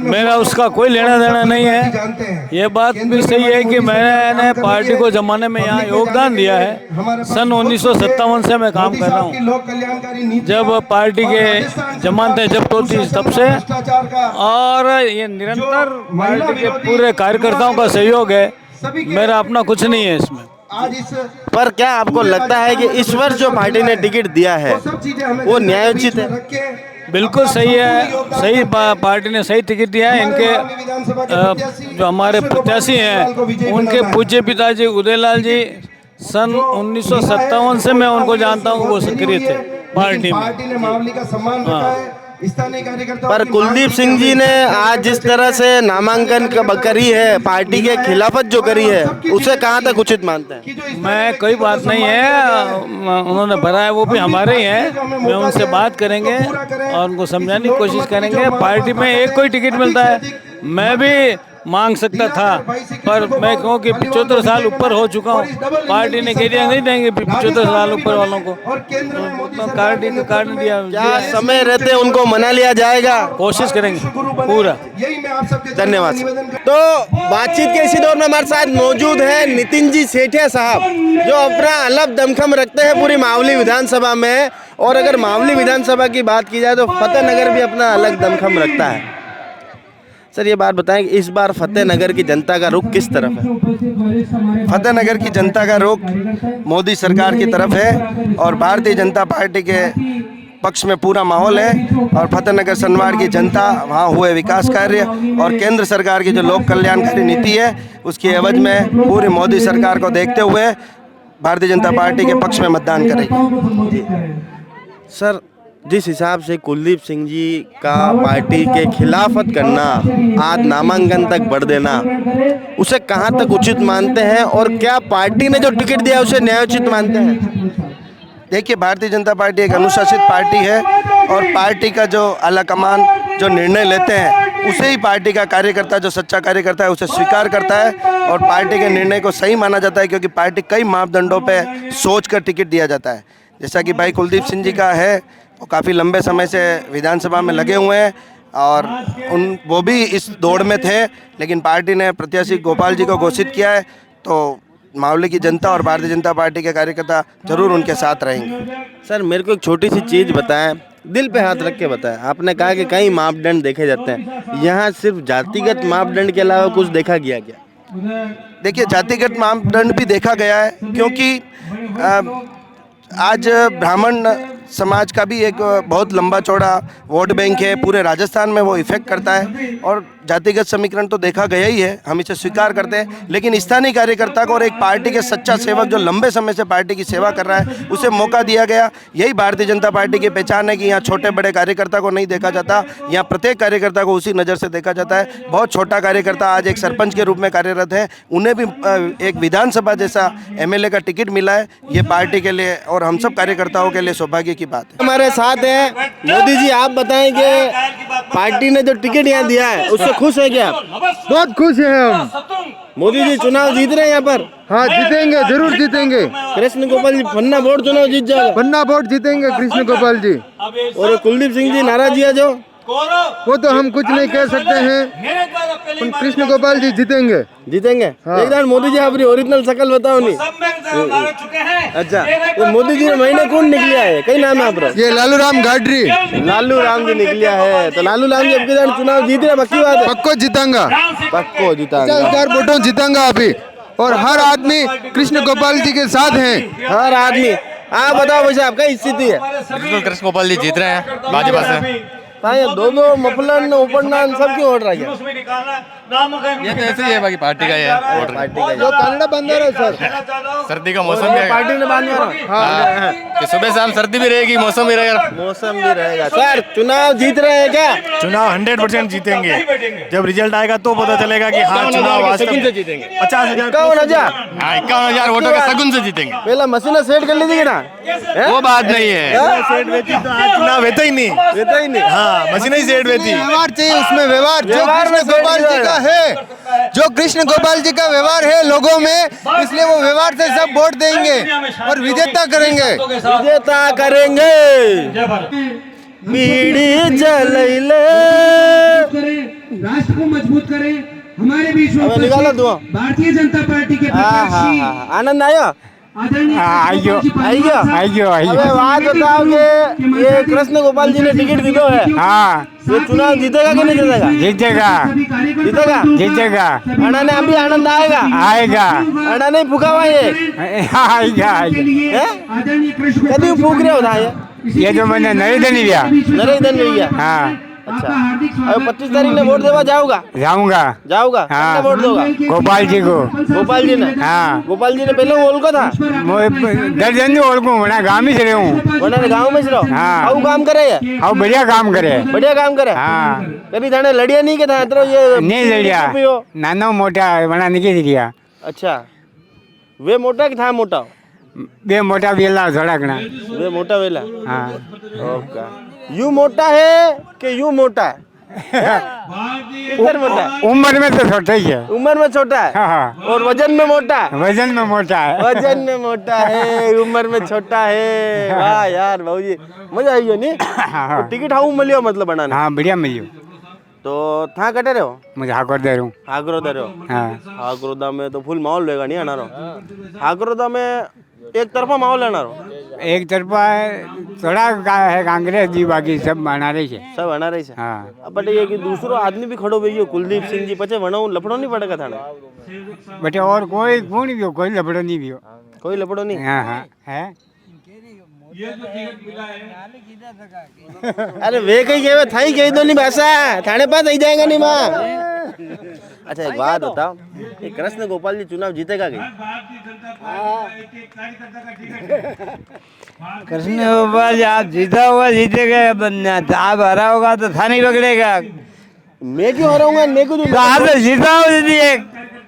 मेरा उसका कोई लेना देना नहीं है। ये बात भी सही है कि मैंने पार्टी को जमाने में यहाँ योगदान दिया है, सन 1957 से मैं काम कर रहा हूँ, जब पार्टी के जमानतें जब्त होती तब से, और ये निरंतर पार्टी के पूरे कार्यकर्ताओं का सहयोग है, मेरा अपना कुछ नहीं है इसमें। पर क्या आपको लगता है कि इस वर्ष जो पार्टी ने टिकट दिया है वो न्यायोचित है? बिल्कुल सही है, सही पार्टी ने सही टिकट दिया है। इनके जो हमारे प्रत्याशी हैं उनके पूज्य पिताजी उदयलाल जी सन 1957 से मैं उनको जानता हूँ, वो सक्रिय थे पार्टी में। मावली का सम्मान रखा है स्थानीय कार्यकर्ता पर कुलदीप सिंह जी ने आज जिस तरह से नामांकन करी है, पार्टी के खिलाफत जो करी है, उसे कहाँ तक उचित मानते हैं? मैं कोई बात नहीं है, उन्होंने भरा है, वो भी हमारे ही हैं। मैं उनसे बात करेंगे और उनको समझाने की कोशिश करेंगे। पार्टी में एक कोई टिकट मिलता है, मैं भी मांग सकता था, पर मैं कहूँ कि 75 साल ऊपर हो चुका हूँ, पार्टी ने कह दिया नहीं देंगे 75 साल ऊपर वालों को, पार्टी को काट दिया। क्या समय रहते उनको मना लिया जाएगा? कोशिश करेंगे पूरा। धन्यवाद। तो बातचीत के इसी दौर में हमारे साथ मौजूद है नितिन जी सेठिया साहब, जो अपना अलग दमखम रखते हैं पूरी मावली विधानसभा में। और अगर मावली विधानसभा की बात की जाए तो फतेहनगर भी अपना अलग दमखम रखता है। सर ये बात बताएं कि इस बार फतेहनगर की जनता का रुख किस तरफ है? फतेहनगर की जनता का रुख मोदी सरकार की तरफ है और भारतीय जनता पार्टी के पक्ष में पूरा माहौल है। और फतेहनगर सनवाड़ की जनता वहाँ हुए विकास कार्य और केंद्र सरकार की जो लोक कल्याणकारी नीति है, उसकी एवज में पूरी मोदी सरकार को देखते हुए भारतीय जनता पार्टी के पक्ष में मतदान करेगी। सर जिस हिसाब से कुलदीप सिंह जी का पार्टी के खिलाफत करना, आज नामांकन तक बढ़ देना, उसे कहां तक उचित मानते हैं और क्या पार्टी ने जो टिकट दिया उसे न्यायोचित मानते हैं? देखिए, भारतीय जनता पार्टी एक अनुशासित पार्टी है और पार्टी का जो आला कमान जो निर्णय लेते हैं उसे ही पार्टी का कार्यकर्ता, जो सच्चा कार्यकर्ता है, उसे स्वीकार करता है और पार्टी के निर्णय को सही माना जाता है, क्योंकि पार्टी कई मापदंडों पर सोच कर टिकट दिया जाता है। जैसा कि भाई कुलदीप सिंह जी का है, वो काफ़ी लंबे समय से विधानसभा में लगे हुए हैं और वो भी इस दौड़ में थे, लेकिन पार्टी ने प्रत्याशी गोपाल जी को घोषित किया है, तो मावली की जनता और भारतीय जनता पार्टी के कार्यकर्ता जरूर उनके साथ रहेंगे। सर मेरे को एक छोटी सी चीज़ बताएं, दिल पे हाथ रख के बताएं। आपने कहा कि कई मापदंड देखे जाते हैं, यहाँ सिर्फ जातिगत मापदंड के अलावा कुछ देखा गया क्या? देखिए, जातिगत मापदंड भी देखा गया है, क्योंकि आज ब्राह्मण समाज का भी एक बहुत लंबा चौड़ा वोट बैंक है, पूरे राजस्थान में वो इफेक्ट करता है और जातिगत समीकरण तो देखा गया ही है, हम इसे स्वीकार करते हैं। लेकिन स्थानीय कार्यकर्ता को और एक पार्टी के सच्चा सेवक जो लंबे समय से पार्टी की सेवा कर रहा है, उसे मौका दिया गया। यही भारतीय जनता पार्टी की पहचान है कि यहाँ छोटे बड़े कार्यकर्ता को नहीं देखा जाता, यहाँ प्रत्येक कार्यकर्ता को उसी नज़र से देखा जाता है। बहुत छोटा कार्यकर्ता आज एक सरपंच के रूप में कार्यरत है, उन्हें भी एक विधानसभा जैसा MLA का टिकट मिला है। ये पार्टी के लिए और हम सब कार्यकर्ताओं के लिए सौभाग्य की बात है। हमारे साथ है मोदी जी, आप बताएं कि पार्टी ने जो टिकट यहाँ दिया है उससे खुश है क्या आप? बहुत खुश हैं हम। मोदी जी चुनाव जीत रहे हैं यहाँ पर? हाँ, जीतेंगे, जरूर जीतेंगे। कृष्ण गोपाल जी पन्ना बोर्ड चुनाव जीत जाएगा? पन्ना बोर्ड जीतेंगे कृष्ण गोपाल जी। और कुलदीप सिंह जी नाराज है जो, वो तो हम कुछ नहीं कह सकते हैं, कृष्ण गोपाल जी जीतेंगे। जीतेंगे? हाँ। एक बार मोदी जी अपनी ओरिजिनल शकल बताओ नहीं। अच्छा, तो मोदी जी ने महीने कौन निकलिया है, कई नाम है आपका? ये लालू राम गाडरी। लालू राम जी निकलिया है, तो लालू राम जी अब के चुनाव जीत रहे, पक्की बात है? पक्को जीतेंगा, पक्को जीतेंगा। 50,000 वोटों जीतेंगा अभी, और हर आदमी कृष्ण गोपाल जी के साथ हैं। हर आदमी। आप बताओ वैसे आपका स्थिति है? बिल्कुल कृष्ण गोपाल जी जीत रहे हैं भाजपा से। दोनों मफलन उपरनान सब क्यों ओढ़ रहा है? ये तो ऐसे ही है, बाकी पार्टी का ही है। पार्टी का जो कन्नड़ बंद है सर, सर्दी का मौसम भी है, पार्टी ने बांध हाँ, कि सुबह शाम सर्दी भी रहेगी, मौसम भी रहेगा। मौसम भी रहेगा। सर चुनाव जीत रहे हैं क्या? चुनाव 100% जीतेंगे। जब रिजल्ट आएगा तो पता चलेगा कि हाँ चुनाव वास्तव में जीतेंगे। 50,000 51,000 वोटों के सगुन से जीतेंगे। पहला मशीन सेट कर लीजिए ना, वो बात नहीं है। सेट वेती तो आज चुनाव वेता ही नहीं। हाँ, मशीन ही सेट वेती। व्यवहार चाहिए उसमें, व्यवहार जो कृष्ण गोपाल जी का है, जो कृष्ण गोपाल जी का व्यवहार है लोगों में, इसलिए वो व्यवहार से सब वोट देंगे और विजेता करेंगे। विजेता करेंगे। बीड़ी जलैले, राष्ट्र को मजबूत करें। हमारे बीच में भारतीय जनता पार्टी के प्रत्याशी आनंद आयो? आइयो। अबे बात बताओ कि ये कृष्ण गोपाल जी ने टिकट दी तो है, हाँ, ये चुनाव जीतेगा कि नहीं जीतेगा? जीतेगा। जीतेगा। अड़ा ने अभी आनंद आएगा? अड़ा नहीं फूका हुआ ये? आएगा। कभी फूक रहे होता है ये जो मैंने नरेंद्र नहीं दिया। नरेंद्र नहीं दिया। हाँ, अच्छा, अब 25 तारीख ने वोट देवा जाऊंगा जाऊंगा किसने वोट दोगा? गोपाल जी को गोपाल जी ने? हाँ गोपाल जी ने पहले ओल को था दर्जन जी और को वना गांव में से रहूं वना गांव में से रहो। हाँ। आउ काम करे है? और बढ़िया काम करे हाँ कभी थाने लड़िया नहीं के था तो ये नहीं लड़िया नानो मोटा वना निकली दिया अच्छा, वे मोटा कि था मोटा? बे मोटा वेला थोड़ा घना वे मोटा वेला। हाँ ओके, यू मोटा है कि यू मोटा है? किधर मोटा है? उम्र में तो छोटा ही है उम्र में छोटा है हाँ। और वजन में मोटा है? वजन में मोटा है वजन में मोटा है, उम्र में छोटा है। वाह यार भाऊजी, मजा आई हो नहीं? हाँ। तो टिकट हाउ मिलियो मतलब बनाने? हाँ बढ़िया मिलियो। तो था कटे रहे हो? मुझे हाकोर दे रहा हूँ। हागरोदा रहे हो? हाँ हागरोदा में तो फुल माहौल रहेगा नहीं आना रहो? हागरोदा में एक तरफा माहौल लेना रहो? एक तरफा थोड़ा है कांग्रेस जी बाकी सब बना रही है सब बना रही है। हाँ बट ये कि दूसरो आदमी भी खड़ो भैया कुलदीप सिंह जी पचे वनो लफड़ो नहीं पड़ेगा थाने? बटे और कोई कौन भी हो कोई लफड़ो नहीं भी हो कोई लफड़ो नहीं? हाँ हाँ है अरे वे कहीं गए थाई कही दो नहीं भाषा थाने पास आई जाएगा नहीं माँ। अच्छा एक बात बताओ, ये कृष्ण गोपाल जी चुनाव जीतेगा कि? कृष्ण गोपाल आप जीता हुआ जीतेगा बनना, आप हरा होगा तो था नहीं पकड़ेगा। मैं क्यों हराऊंगा? मैं क्यों तो जीता हो जीती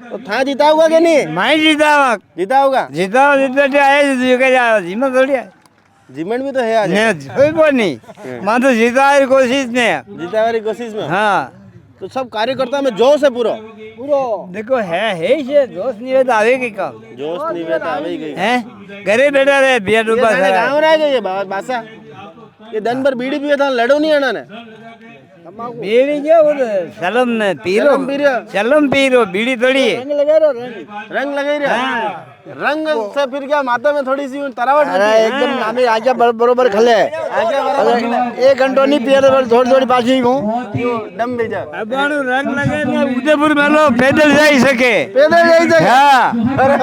तो था जीता होगा कि नहीं? मैं जीता हुआ जीता होगा? जीता हो जीते आए जीमा थोड़ी है जीवन भी तो है आज। कोई नहीं मैं तो जीता है कोशिश में जीता वाली कोशिश में। हाँ तो सब कार्यकर्ता में जोश है पूरा देखो है ही जोश नहीं रहता आवेगी काम जोश नहीं रहता आवेगी हैं घरे बैठा रहे बिया डूबा गाँव रह गई है बासा ये दिन भर बीड़ी पिए था लड़ो नहीं आना ने बीड़ी क्या वो सलम में सलम पीरो बीड़ी थोड़ी रंग लगा रहा रंग से फिर क्या माथा में थोड़ी सी तरावट एकदम नामे आजा बरोबर खले एक घंटो नहीं पिए तो थोड़ी थोड़ी पासी हूँ दम भी जा रंग लगे ना उदयपुर में लो पैदल जा ही सके हाँ अरे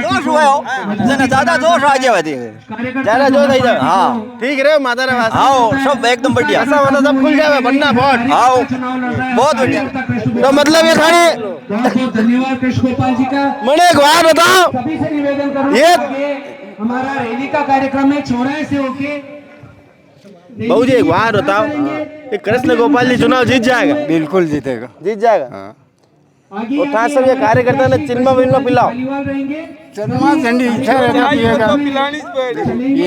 जोश हुआ हो ज्यादा जोश आ गया ज्यादा जोश आई जाए। हाँ ठीक रहे माता रे आओ सब एकदम बढ़िया ऐसा वाला सब खुल जाए बनना बहुत आओ बहुत बढ़िया तो मतलब ये खाली धन्यवाद कृष्ण गोपाल जी का। मैंने एक बात बताओ, सभी से निवेदन करूंगा ये हमारा रैली का कार्यक्रम है चौराहे से होके। बहू जी एक बात बताओ, ये कृष्ण गोपाल जी चुनाव जीत जाएगा? बिल्कुल जीतेगा जीत जाएगा। और था सब ये कार्यकर्ता ने चिन्मा विन्मा पिलाओ ठंडी इच्छा रहता ये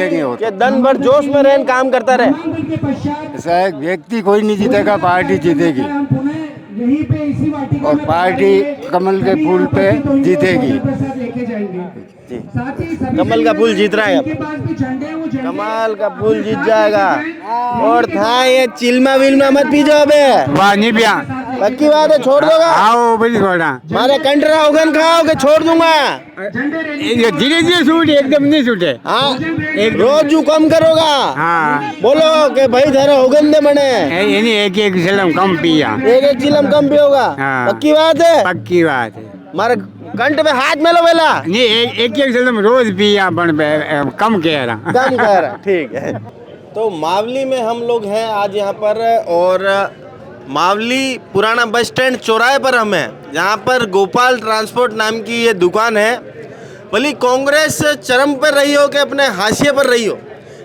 नहीं होता दिन भर जोश में रहन काम करता रहे। ऐसा एक व्यक्ति कोई नहीं जीतेगा, पार्टी जीतेगी और पार्टी कमल के फूल पे जीतेगी। कमल का फूल जीत रहा है, कमल का फूल जीत जाएगा। और था ये चिल्मा विल्मा मत पी जाओ बे, वाह नहीं पिया पक्की बात है, छोड़ दोगा? आओ बड़ी घोड़ा मारे कंटरा उगन खाओ के छोड़ दूंगा। धीरे धीरे छूट एकदम नहीं छूटे। हाँ एक रोज जू कम करोगा। हाँ बोलो कि भाई थारा उगन दे मने एक एक चिलम कम पिया, एक चिलम कम पियोगा। हाँ। पक्की बात है? पक्की बात है। मारे कंठ पे हाथ में लो बेला नहीं एक चिलम रोज पिया कम कह रहा कम कह रहा ठीक है। तो मावली में हम लोग हैं आज यहाँ पर, और मावली पुराना बस स्टैंड चौराहे पर हम हैं, जहाँ पर गोपाल ट्रांसपोर्ट नाम की ये दुकान है। भली कांग्रेस चरम पर रही हो कि अपने हाशिए पर रही हो,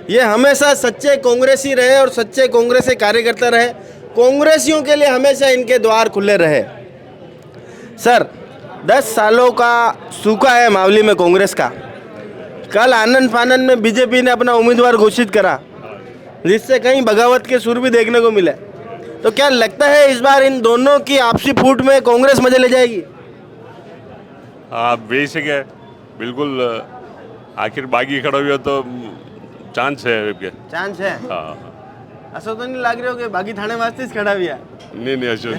ये हमेशा सच्चे कांग्रेसी रहे और सच्चे कांग्रेसी कार्यकर्ता रहे। कांग्रेसियों के लिए हमेशा इनके द्वार खुले रहे। सर 10 सालों का सूखा है मावली में कांग्रेस का। कल आनंद फानंद में बीजेपी ने अपना उम्मीदवार घोषित करा, जिससे कहीं बगावत के सुर भी देखने को मिले। तो क्या लगता है इस बार इन दोनों की आपसी फूट में कांग्रेस मजे ले जाएगी? हाँ बेशक है, बिल्कुल। आखिर बागी खड़ा हुआ तो चांस है। चांस है? हाँ ऐसा तो नहीं लग रहा हो कि बागी थाने वास्ते खड़ा हुआ? नहीं अशोक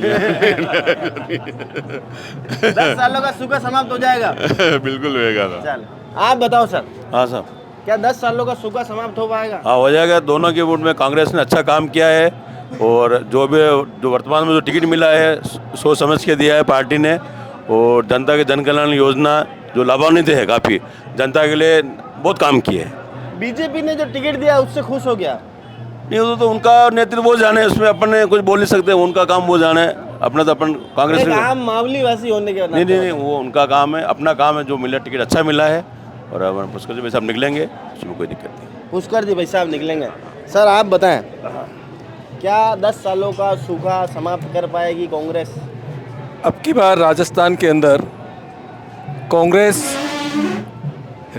10 सालों का सूखा समाप्त हो जाएगा? बिल्कुल होएगा। चल आप बताओ सर। हाँ सर, क्या 10 सालों का सूखा समाप्त हो पाएगा? हाँ हो जाएगा। दोनों के वोट में कांग्रेस ने अच्छा काम किया है, और जो वर्तमान में जो टिकट मिला है सोच समझ के दिया है पार्टी ने, और जनता के जन कल्याण योजना जो लाभान्वित है काफ़ी जनता के लिए बहुत काम किए है। बीजेपी ने जो टिकट दिया उससे खुश हो गया? नहीं तो उनका नेतृत्व वो जाने, उसमें अपन ने कुछ बोल नहीं सकते, उनका काम वो जाने। अपना तो अपन कांग्रेस एक आम मामूली वासी होने के नहीं, वो उनका काम है, अपना काम है। जो मिला टिकट अच्छा मिला है और अब पुष्कर जी भाई साहब निकलेंगे, उसमें कोई दिक्कत नहीं। पुष्कर जी भाई साहब निकलेंगे। सर आप बताएं, क्या 10 सालों का सूखा समाप्त कर पाएगी कांग्रेस? अब की बार राजस्थान के अंदर कांग्रेस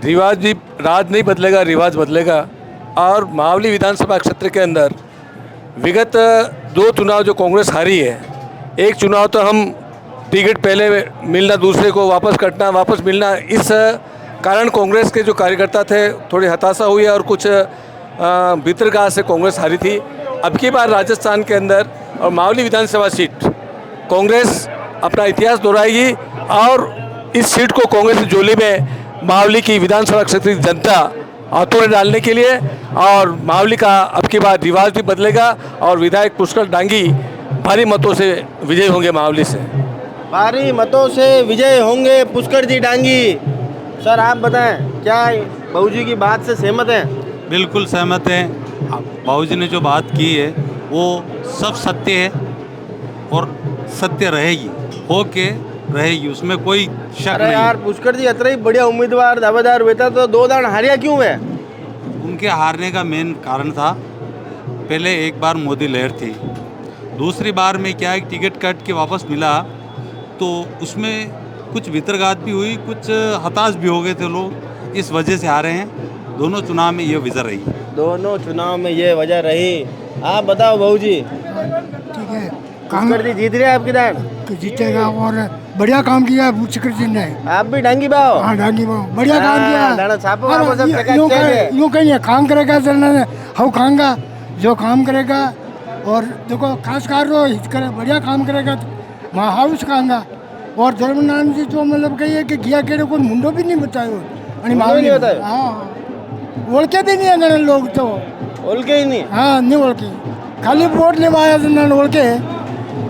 रिवाज भी, राज नहीं बदलेगा, रिवाज बदलेगा। और मावली विधानसभा क्षेत्र के अंदर विगत 2 चुनाव जो कांग्रेस हारी है, एक चुनाव तो हम टिकट पहले मिलना, दूसरे को वापस कटना, वापस मिलना, इस कारण कांग्रेस के जो कार्यकर्ता थे थोड़ी हताशा हुई है और कुछ भीतरगाह से कांग्रेस हारी थी। अब की बार राजस्थान के अंदर और मावली विधानसभा सीट कांग्रेस अपना इतिहास दोहराएगी और इस सीट को कांग्रेस की झोली में मावली की विधानसभा क्षेत्र की जनता हाथों में डालने के लिए, और मावली का अब की बार रिवाज भी बदलेगा और विधायक पुष्कर डांगी भारी मतों से विजय होंगे। मावली से भारी मतों से विजय होंगे पुष्कर जी डांगी। सर आप बताएं, क्या बाबूजी की बात से सहमत हैं? बिल्कुल सहमत हैं। बाबूजी ने जो बात की है वो सब सत्य है और सत्य रहेगी, होके रहेगी, उसमें कोई शक अरे नहीं। यार पुष्कर जी इतना ही बढ़िया उम्मीदवार दावेदार हुए था तो 2 दान हारिया क्यों है? उनके हारने का मेन कारण था, पहले एक बार मोदी लहर थी, दूसरी बार में क्या है टिकट कट के वापस मिला तो उसमें कुछ वितरगात भी हुई, कुछ हताश भी हो गए थे लोग, इस वजह से हारे हैं। दोनों चुनाव में ये वजह रही। दोनों चुनाव में ये वजह रही। आप बताओ बहू जी। ठीक है, पुष्कर जी जीत रहे आपकी दान? जीतेगा और बढ़िया काम किया पुष्कर जी ने। आप भी डांगी बाओ? हाँ डांगी बाओ, बढ़िया काम किया। दाना छापो वापस सब चकाचक है। यूँ कहिए काम करेगा हम खाऊंगा जो काम करेगा, और देखो खास कर रो हित करे, बढ़िया काम करेगा तो वहाँ हाउस खाऊंगा। और धर्मनारायण जी तो मतलब कहिए कि किया केड़े कोई मुंडो भी नहीं बतायो, नहीं बतायो? हाँ ओळखे भी नहीं है लोग तो, ओळखे ही नहीं। हाँ नहीं ओळखे, खाली वोट लेवा आया ओळखे।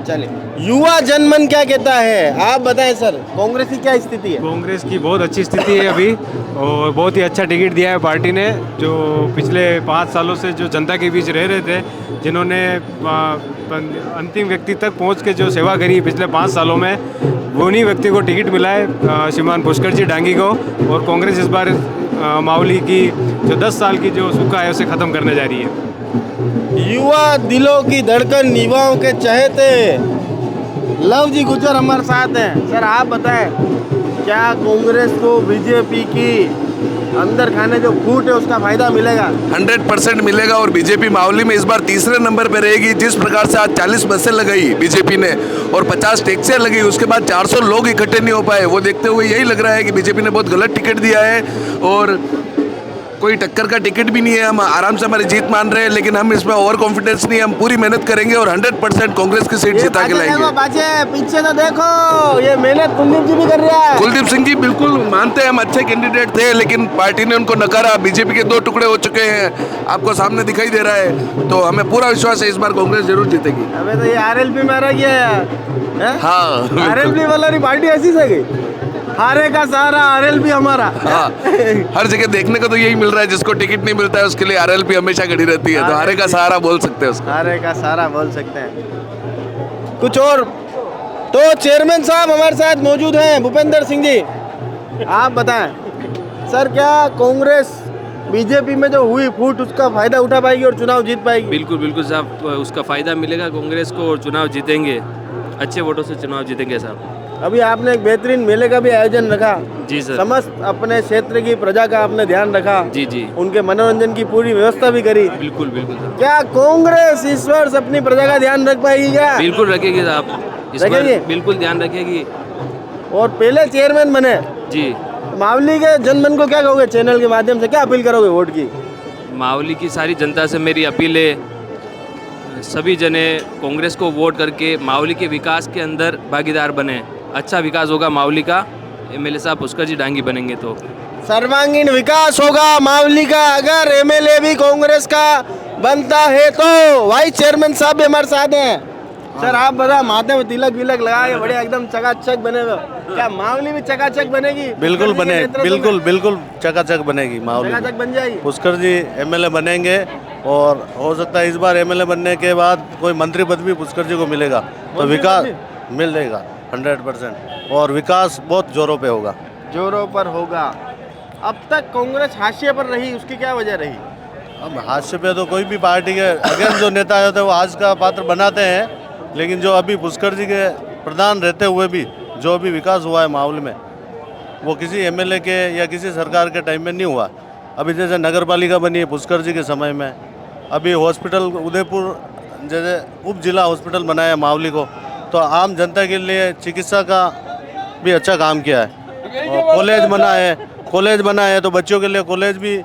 चलिए, युवा जनमन क्या कहता है आप बताएं सर, कांग्रेस की क्या स्थिति है? कांग्रेस की बहुत अच्छी स्थिति है अभी, और बहुत ही अच्छा टिकट दिया है पार्टी ने। जो पिछले 5 सालों से जो जनता के बीच रह रहे थे, जिन्होंने अंतिम व्यक्ति तक पहुंच के जो सेवा करी पिछले 5 सालों में, उन्हीं व्यक्ति को टिकट मिला है, श्रीमान पुष्कर जी डांगी को। और कांग्रेस इस बार मावली की जो 10 साल की जो सूखा है उसे ख़त्म करने जा रही है। युवा दिलों की धड़कन, युवाओं के चहेते लव जी गुजर हमारे साथ हैं। सर आप बताएं, क्या कांग्रेस को बीजेपी की अंदर खाने जो फूट है उसका फायदा मिलेगा? 100% मिलेगा। और बीजेपी मावली में इस बार तीसरे नंबर पे रहेगी। जिस प्रकार से आज 40 बसें लगाई बीजेपी ने और 50 टैक्सियां लगी, उसके बाद 400 लोग इकट्ठे नहीं हो पाए, वो देखते हुए यही लग रहा है कि बीजेपी ने बहुत गलत टिकट दिया है और कोई टक्कर का टिकट भी नहीं है। हम आराम से हमारी जीत मान रहे हैं, लेकिन हम इसमें ओवर कॉन्फिडेंस नहीं है। हम पूरी मेहनत करेंगे और 100% कांग्रेस की सीट जिता के लाएंगे। पीछे तो देखो, ये मेहनत कुलदीप जी भी कर रहा है। कुलदीप सिंह जी बिल्कुल मानते हैं हम अच्छे कैंडिडेट थे, लेकिन पार्टी ने उनको नकारा। बीजेपी के 2 टुकड़े हो चुके हैं, आपको सामने दिखाई दे रहा है। तो हमें पूरा विश्वास है इस बार कांग्रेस जरूर जीतेगी। अबे तो ये आरएलपी मारा गया है। हाँ, आरएलपी वाला पार्टी ऐसी से गई, हारे का सहारा आरएलपी हमारा। हाँ, हर जगह देखने को तो यही मिल रहा है, जिसको टिकट नहीं मिलता है उसके लिए आरएलपी हमेशा खड़ी रहती है। तो हारे का सहारा बोल सकते हैं उसको। हारे का सहारा बोल सकते हैं। कुछ और तो चेयरमैन साहब हमारे साथ मौजूद हैं, भूपेंद्र सिंह जी। आप बताएं सर, क्या कांग्रेस बीजेपी में जो हुई फूट उसका फायदा उठा पाएगी और चुनाव जीत पाएगी? बिल्कुल बिल्कुल साहब, उसका फायदा मिलेगा कांग्रेस को और चुनाव जीतेंगे, अच्छे वोटों से चुनाव जीतेंगे साहब। अभी आपने एक बेहतरीन मेले का भी आयोजन रखा। जी सर। समस्त अपने क्षेत्र की प्रजा का आपने ध्यान रखा। जी जी। उनके मनोरंजन की पूरी व्यवस्था भी करी। बिल्कुल बिल्कुल साहब। क्या कांग्रेस इस वर्ष अपनी प्रजा का ध्यान रख पाएगी क्या? बिल्कुल रखेगी साहब, इस बार बिल्कुल ध्यान रखेगी। और पहले चेयरमैन बने जी, मावली के जनमन को क्या कहोगे? चैनल के माध्यम से क्या अपील करोगे वोट की? मावली की सारी जनता से मेरी अपील है, सभी जने कांग्रेस को वोट करके मावली के विकास के अंदर भागीदार बने। अच्छा विकास होगा मावली का, एमएलए साहब पुष्कर जी डांगी बनेंगे तो सर्वांगीण विकास होगा मावली का। अगर एमएलए भी कांग्रेस का बनता है तो वाइस चेयरमैन साहब भी हमारे साथ हैं। सर आप बता, माथे में तिलक विलक लगा के बढ़िया एकदम चकाचक बने हुए। क्या मावली में चकाचक बनेगी? बिल्कुल पुष्कर जी के बने, नेतृत्व बिल्कुल में? बिल्कुल चकाचक बनेगी माहौल में। चकाचक बन जाएगी। पुष्कर जी एमएलए बनेंगे और हो सकता है इस बार एमएलए बनने के बाद कोई मंत्री पद भी पुष्कर जी को मिलेगा, तो विकास मिल जाएगा 100%, और विकास बहुत जोरों पे होगा। जोरों पर होगा। अब तक कांग्रेस हाशिए पर रही, उसकी क्या वजह रही? अब हास्य पे तो कोई भी पार्टी के अगेंस्ट जो नेता होते हैं वो आज का पात्र बनाते हैं, लेकिन जो अभी पुष्कर जी के प्रधान रहते हुए भी जो भी विकास हुआ है माहौल में, वो किसी एमएलए के या किसी सरकार के टाइम में नहीं हुआ। अभी जैसे नगर पालिका बनी है पुष्कर जी के समय में, अभी हॉस्पिटल उदयपुर जैसे उप जिला हॉस्पिटल बनाया है मावली को, तो आम जनता के लिए चिकित्सा का भी अच्छा काम किया है। और कॉलेज बना है तो बच्चों के लिए कॉलेज भी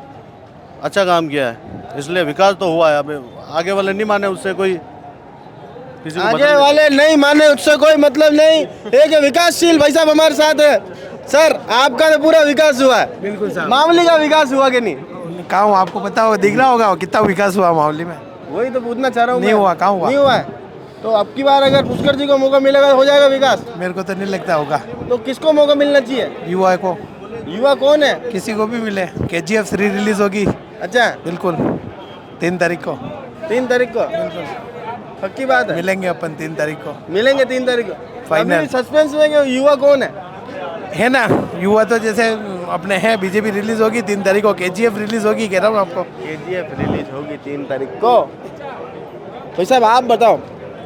अच्छा काम किया है, इसलिए विकास तो हुआ है। अब आगे वाले नहीं माने उससे कोई किसी को आगे वाले नहीं माने उससे कोई मतलब नहीं। एक विकासशील भाई साहब हमारे साथ है। सर आपका तो पूरा विकास हुआ है। बिल्कुल सर। मावली का विकास हुआ कि नहीं? कहाँ हुआ आपको पता होगा, दिख रहा होगा कितना विकास हुआ माहौली में। वही तो पूछना चाह रहा हूँ। नहीं हुआ, कहाँ हुआ? नहीं हुआ है। तो अब की बार अगर पुष्कर जी को मौका मिलेगा हो जाएगा विकास? मेरे को तो नहीं लगता होगा। तो किसको मौका मिलना चाहिए? युवा को। युवा कौन है? किसी को भी मिले। KGF 3 रिलीज होगी। अच्छा बिल्कुल 3 तारीख को। 3 तारीख को पक्की बात है? मिलेंगे अपन 3 तारीख को। मिलेंगे 3 तारीख को। फाइनल। अभी सस्पेंस में कि युवा कौन है ना, युवा तो जैसे अपने हैं, बीजेपी रिलीज होगी 3 तारीख को, KGF रिलीज होगी, कह रहा हूँ आपको। KGF रिलीज होगी 3 तारीख को। भाई साहब आप बताओ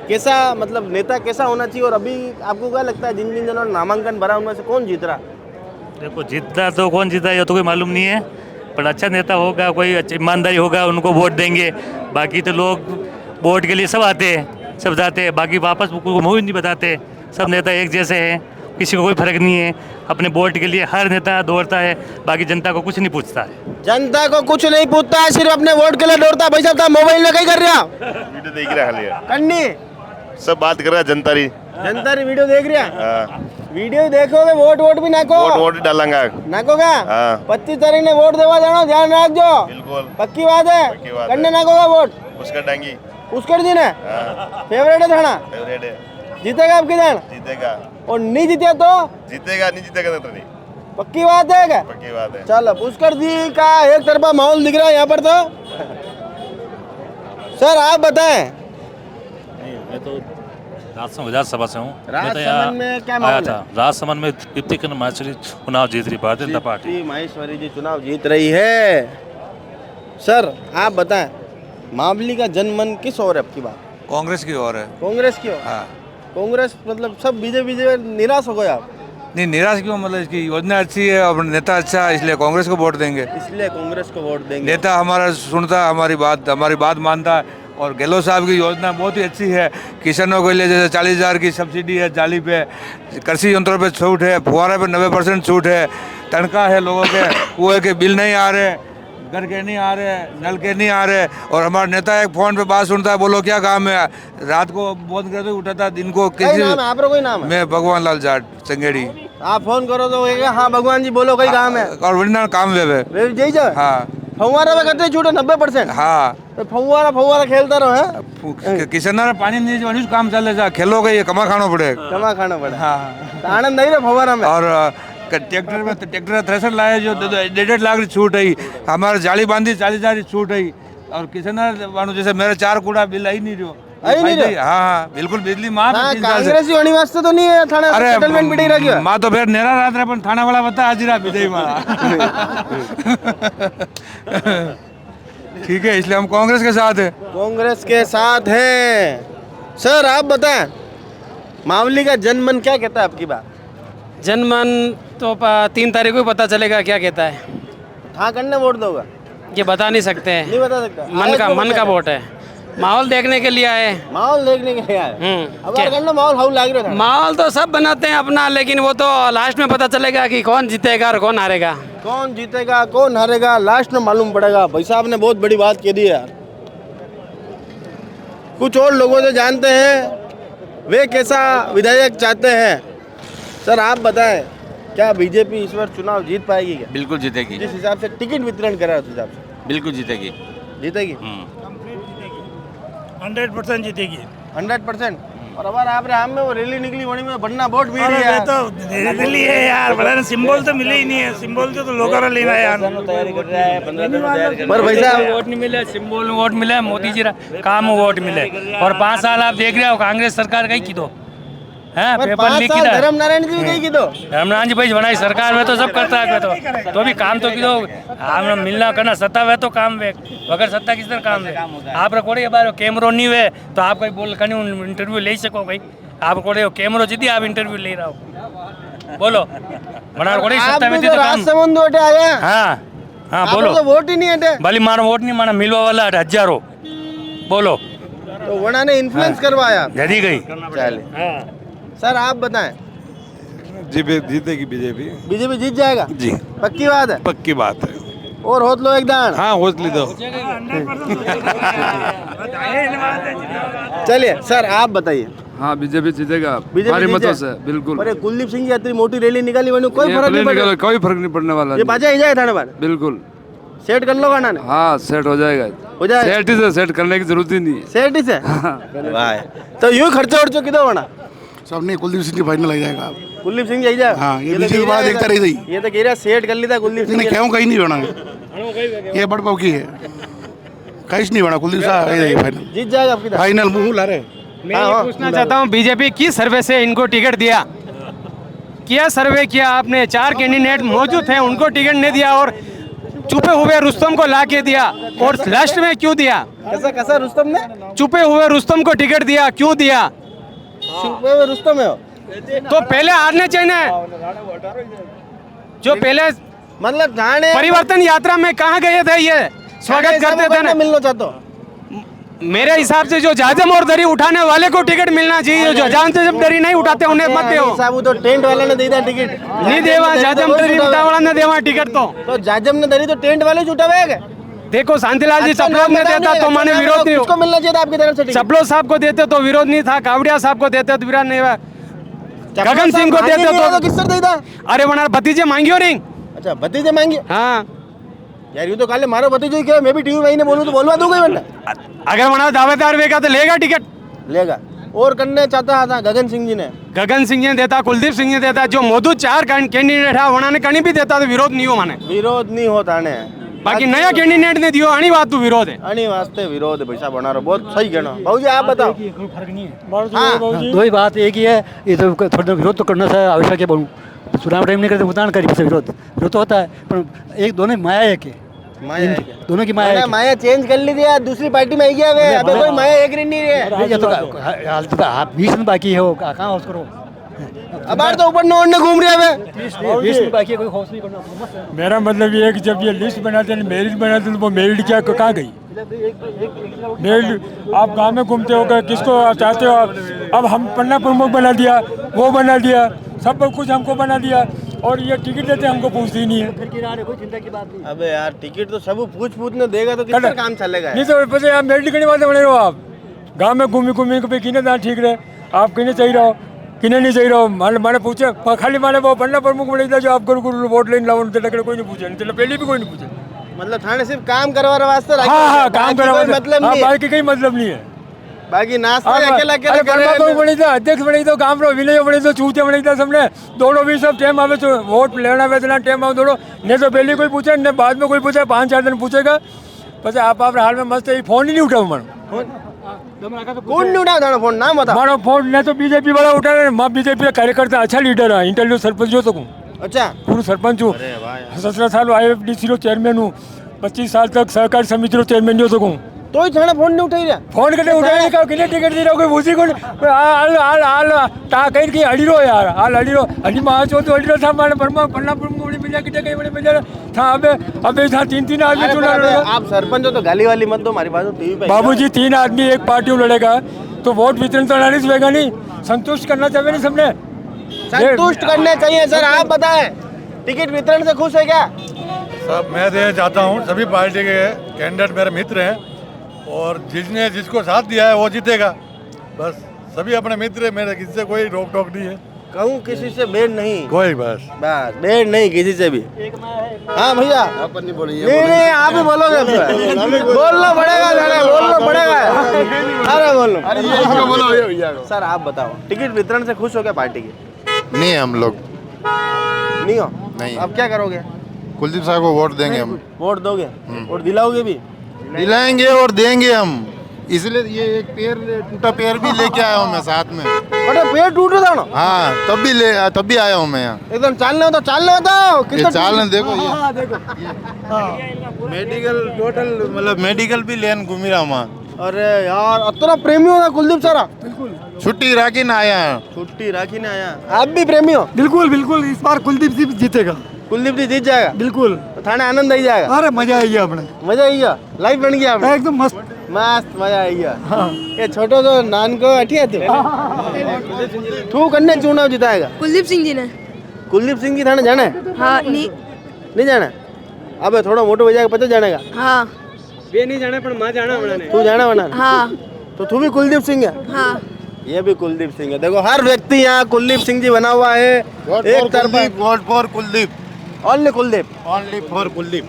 कैसा मतलब नेता कैसा होना चाहिए, और अभी आपको क्या लगता है जिन जिन जनों ने नामांकन भरा उनमें से कौन जीत रहा? देखो जीतता तो कौन जीता ये तो कोई मालूम नहीं है, पर अच्छा नेता होगा, कोई अच्छी ईमानदारी होगा, उनको वोट देंगे। बाकी तो लोग वोट के लिए सब आते हैं, सब जाते हैं, बाकी वापस मुँह ही नहीं बताते। सब नेता एक जैसे हैं, किसी को कोई फर्क नहीं है। अपने वोट के लिए हर नेता दौड़ता है, बाकी जनता को कुछ नहीं पूछता है। जनता को कुछ नहीं पूछता है, सिर्फ अपने वोट के लिए दौड़ता है। भाई साहब मोबाइल में कहीं कर रहा वीडियो देख रहा है कन्नी सब बात कर रहा है जनता री वीडियो देख रहा। वीडियो देखोगे वोट भी नाको। वोट डालेंगे नाकोगा। 25 तारीख ने वोट देवा जाना, ध्यान रखजो। बिल्कुल पक्की बात है। कन्ने नाकोगा वोट पुष्कर डांगी पुष्कर जी ने फेवरेट है थाना। फेवरेट है। जीतेगा आपकी जान? जीतेगा। और नहीं जीते तो जीतेगा, नहीं जीतेगा तो नहीं। पक्की बात है क्या? पक्की बात है। चलो पुष्कर जी का एक तरफा माहौल दिख रहा है यहाँ पर तो। सर आप बताएं। मैं तो विधानसभा से हूँ। राजसमंद में क्या माहौल आया है? था राजसमंद में दीप्ति किरण माहेश्वरी चुनाव जीत रही, भारतीय जनता पार्टी। दीप्ति माहेश्वरी जी चुनाव जीत रही है। सर आप बताएं मावली का जनमन किस ओर है? आपकी बात कांग्रेस की ओर है। कांग्रेस की ओर? हाँ। कांग्रेस मतलब सब बीजेपी निराश हो गए आप? नहीं निराश क्यों, मतलब इसकी योजना अच्छी है और नेता अच्छा है, इसलिए कांग्रेस को वोट देंगे। इसलिए कांग्रेस को वोट देंगे। नेता हमारा सुनता है, हमारी बात मानता है, और गहलोत साहब की योजना बहुत ही अच्छी है। किसानों के लिए जैसे 40,000 की सब्सिडी है, जाली पे, कृषि यंत्रों पे छूट है, फुहारा पे 90% छूट है, तनख्वाह है लोगों के, कुएं के बिल नहीं आ रहे, घर के नहीं आ रहे, नल के नहीं आ रहे। और हमारा नेता एक फोन पे बात सुनता है, बोलो क्या काम है, रात को बंद करके उठाता, दिन को कोई नाम है? आपका कोई नाम है? मैं भगवान लाल जाट संगेड़ी। आप फोन करो तो कहेगा हाँ भगवान जी बोलो कई काम है। और वरना काम वे हाँ फव्वारा में कितने छूट है? 90%। हाँ तो फव्वारा खेलता रहो है। किसान पानी नहीं जो काम चले जा खेलो गई कमा खाना पड़े। कमा खाना पड़े। हाँ तो आनंद नहीं रहा फव्वारा में। और ट्रैक्टर थ्रेसर लाए जो 1.5 लाख की छूट है, हमारे जाली बांधी 40,000 की छूट है। और किसान जैसे मेरे 4 कूड़ा बिल आई नहीं रहो। हाँ बिल्कुल बिजली माँ कांग्रेस होने वास्ते तो नहीं है थाना सेटलमेंट बिठी रखियो माँ तो फिर नेरा रात रे पण थाना वाला बता हाजिरा विजय माँ। ठीक है, इसलिए हम कांग्रेस के साथ है। कांग्रेस के साथ हैं। सर आप बताएं मावली का जनमन क्या कहता है? आपकी बात जनमन तो 3 तारीख को पता चलेगा क्या कहता है। हाँ करने वोट दोगा? ये बता नहीं सकते हैं। नहीं बता सकता। मन का वोट है। माहौल देखने के लिए आए। माहौल देखने के लिए आए। अब माहौल हाउ लाग रहा था। माहौल तो सब बनाते हैं अपना, लेकिन वो तो लास्ट में पता चलेगा कि कौन जीतेगा और कौन हारेगा। कौन जीतेगा कौन हारेगा लास्ट में मालूम पड़ेगा। भाई साहब ने बहुत बड़ी बात कह दी यार। कुछ और लोगों से जानते हैं वे कैसा विधायक चाहते हैं। सर आप बताएं क्या बीजेपी इस बार चुनाव जीत पाएगी क्या? बिल्कुल जीतेगी। जिस हिसाब से टिकट वितरण करा उस हिसाब से बिल्कुल जीतेगी। जीतेगी 100% जीतेगी। 100%। और अब आप हम में वो रैली निकली वही में बनना वोट मिल रही है तो दिल्ली है यार, बड़ा ना सिंबल तो मिले ही नहीं है, सिंबल तो लोगों ने लेना है यार। तैयारी कर रहा है 15 दिन में तैयारी कर पर भाई साहब वोट नहीं मिले, सिंबल में वोट मिले, मोदी जी काम में वोट मिले। और 5 साल आप देख रहे हो कांग्रेस सरकार कहीं की दो हैं, पेपर लीक की धर्म नारायण जी कहीं की दो धर्मनारायण जी भाई बनाई सरकार में तो सब करता है तो भी काम तो की दो हम मिलना करना सत्ता वे तो काम वे अगर सत्ता किस तरह काम वे आप कोड़े बार कैमरो नहीं वे तो आप कहीं बोल कहीं इंटरव्यू ले सको भाई आप कोड़े कैमरो जीती आप इंटरव्यू ले रहा हो बोलो बना कोड़े सत्ता में तो काम राजसमंद वोट आया हाँ हाँ बोलो तो वोट ही नहीं हटे भली मारो वोट नहीं माना मिलवा वाला हजारों बोलो तो वोड़ा ने इन्फ्लुएंस करवाया जदी गई चले सर आप बताएं जी जीतेगी बीजेपी। बीजेपी जीत जाएगा जी पक्की बात है। पक्की बात है। और होत लो एक दान हाँ होत ली दो। चलिए सर आप बताइए। हाँ बीजेपी जीतेगा भारी मतों से बिल्कुल। अरे कुलदीप सिंह जी इतनी मोटी रैली निकाली वही कोई फर्क नहीं पड़ेगा कोई फर्क नहीं पड़ने वाला। ये बाजा ही जाए थाने पर बिल्कुल सेट कर लो गाना ने। हाँ सेट हो जाएगा सेट ही से सेट करने की जरूरत ही नहीं है सेट ही से वाह तो यूं खर्चा उड़ चुकी दो बना सब नहीं कुलदीप सिंह जी फाइनल लग जाएगा। कुलदीप सिंह जी जाएगा हाँ ये बीजेपी बात देखता रही थी ये तो कह रहा सेट कर ली था कुलदीप सिंह क्यों कहीं नहीं बना ये बड़ पाव की है कहीं नहीं बना कुलदीप साहब फाइनल जीत जाएगा आपकी फाइनल मुंह ला रहे। मैं ये पूछना चाहता हूँ बीजेपी किस सर्वे से इनको टिकट दिया क्या सर्वे किया आपने 4 कैंडिडेट मौजूद थे उनको टिकट नहीं दिया और छुपे हुए रुस्तम को ला के दिया और लास्ट में क्यों दिया कैसा रुस्तम ने छुपे हुए रुस्तम को टिकट दिया क्यों दिया छुपे हुए रुस्तम है तो पहले हारने चाहिए जो पहले मतलब थाने परिवर्तन यात्रा में कहाँ गए थे ये स्वागत करते थे ना मिलना चाहते हो मेरे हिसाब से जो जाजम और दरी उठाने वाले को टिकट मिलना चाहिए जो जान से जब दरी नहीं उठाते उन्हें मत दो साहब तो टेंट वाले ने दे दिया टिकट नहीं देवा जाजम दरी उठा वाला ने देवा टिकट तो जाजम ने दरी तो टेंट वाले उठावे देखो शांतिलाल जी चपलोद ने देता तो माने विरोध नहीं किसको मिलना चाहिए आपकी तरफ से चपलोद साहब को देते तो विरोध नहीं था कावड़िया साहब को देते तो विरोध नहीं हुआ गगन सिंह को देते तो किस तरह देता अरे वनार भतीजे मांगियो नहीं अच्छा भतीजे मांगी हाँ यार यूं तो काले मारो भतीजे क्या मैं भी टीवी भाई ने बोलूं तो बोलवा दूंगा वरना अगर वनार दावेदार वेगा तो लेगा टिकट लेगा और करने चाहता था गगन सिंह जी ने गगन सिंह ने देता कुलदीप सिंह ने देता जो मौजूद 4 कैंडिडेट है उन्होंने कहीं भी देता तो विरोध नहीं हो माने विरोध नहीं होता ने बाकी नया कैंडिडेट ने दियो अणी बात तो विरोध है अणी वास्ते विरोध है पैसा बना रहा बहुत सही कहना बाबूजी आप बताओ फर्क नहीं है दो ही बात एक ही है ये तो थोड़ा विरोध तो करना है आवश्यक है बोलूँ चुनाव टाइम नहीं करते भुगतान करी विरोध तो होता है पर एक दोनों माया एक है दोनों की माया माया चेंज कर ली दिया दूसरी पार्टी में आई गया वे अबे कोई माया एक नहीं है ये तो हाल तो 20 दिन बाकी है वो कहाँ होश करो अब बार तो ऊपर नोड़ घूम रहे हैं 20 दिन बाकी है कोई होश नहीं करना मेरा मतलब ये है कि जब ये लिस्ट बनाते हैं मेरिट बनाते हैं तो वो मेरिट क्या कहाँ गई मेरिट आप गांव में घूमते हो किसको चाहते हो आप अब हम पन्ना प्रमुख बना दिया वो बना दिया सब कुछ हमको बना दिया और ये टिकट देते हमको पूछते ही नहीं है कोई चिंता की बात नहीं अबे यार टिकट तो सब पूछ ने देगा तो कितना काम चलेगा नहीं तो पता आप मेरिट करने वाले बने रहो आप गांव में घूमी पे किने दान ठीक रहे आप किने चाहिए रहो किने नहीं चाहिए रहो माने पूछे खाली माने वो पन्ना प्रमुख बने जो आप गुरु वोट लेने लाओ कोई नहीं पूछे नहीं पहले भी कोई नहीं पूछे मतलब थाने सिर्फ काम करवाने वास्ते हाँ काम करवा मतलब नहीं बाकी कोई मतलब नहीं है बाकी नाश्ता अकेला बनी था अध्यक्ष बनी तो काम रो विनय बनी तो चूते बनी था सबने दोनों भी सब टाइम आवे तो वोट लेना वेतना टाइम आवे दोनों ने तो पहले कोई पूछे ने बाद में कोई पूछे 5-4 दिन पूछेगा बस आप हाल में मस्त फोन ही नहीं उठाओ मन कौन नहीं उठा फोन नाम बता मारो फोन ने तो बीजेपी वाला उठा रहे मैं बीजेपी का कार्यकर्ता अच्छा लीडर है इंटरव्यू सरपंच जो सकूँ अच्छा पूर्व सरपंच हूँ 17 साल IFDC चेयरमैन हूँ 25 साल तक सहकारी समिति चेयरमैन जो सकूँ तो ही थाना फोन नहीं उठाई रहा फोन करके उठाने का कितने टिकट दे रहा कोई उसी को हाल ता कहीं की अड़ी रो यार हाल अड़ी रो अड़ी महा चो तो अड़ी रो था माने परमा पन्ना मुड़ी मिल जाए कितने कहीं बड़े मिल जाए था अबे था 3 आदमी चुना लड़ेगा आप सरपंच हो तो गाली वाली मत दो हमारी बात टीवी पे बाबूजी 3 आदमी एक पार्टी में लड़ेगा तो वोट वितरण तो नारिश होगा नहीं संतुष्ट करना चाहिए नहीं सबने संतुष्ट करने चाहिए सर आप बताएं टिकट वितरण से खुश है क्या सब मैं देना चाहता हूँ सभी पार्टी के कैंडिडेट मेरे मित्र हैं और जिसने जिसको साथ दिया है वो जीतेगा बस सभी अपने मित्र है मेरे किससे कोई रोक टोक नहीं है कहूँ किसी से बेड नहीं, कोई बस बेड नहीं किसी से भी। हाँ भैया, नहीं आप ही बोलोगे, बोलना पड़ेगा। अरे बोलो सर, आप बताओ टिकट वितरण से खुश हो क्या पार्टी की? नहीं, हम लोग नहीं हो। नहीं। अब क्या करोगे? कुलदीप साहब को वोट देंगे हम। वोट दोगे? वोट दिलाओगे भी? दिलाएंगे और देंगे हम, इसलिए ये एक टूटा पैर भी लेके आया हूँ मैं साथ में। अरे पैर टूटा था ना? हाँ, तब भी आया हूँ मैं यहाँ। एकदम चालने होता ये चालने देखो, ये मेडिकल टोटल मतलब मेडिकल भी लेन घूमी रहा वहाँ। अरे यार, इतना प्रेमी हो ना कुलदीप सारा? बिल्कुल। छुट्टी राखी ना आया। आप भी प्रेमी हो? बिल्कुल इस बार कुलदीप जी जीतेगा। कुलदीप जी जीत जाएगा? बिल्कुल। तो थाने आनंद आई जाएगा? अरे मजा आई गया अपने, मजा आई गया, लाइफ बन गया अपने। एकदम मस्त मजा आई गया। ये छोटो तो नान को अठिया तू कन्ने चुनाव जिताएगा? कुलदीप सिंह जी ने। कुलदीप सिंह जी थाने जाना है? हाँ, नहीं जाना? अबे थोड़ा मोटो हो जाएगा, पता जानेगा? हाँ। वे नहीं जाना पर मां जाना बनाने। तू जाना बनाने? हाँ। तो तू भी कुलदीप सिंह है? हाँ। ये भी कुलदीप सिंह है। देखो हर व्यक्ति यहाँ कुलदीप सिंह जी बना हुआ है। एक तरफा vote for Kuldeep, only Kuldeep, only for Kuldeep.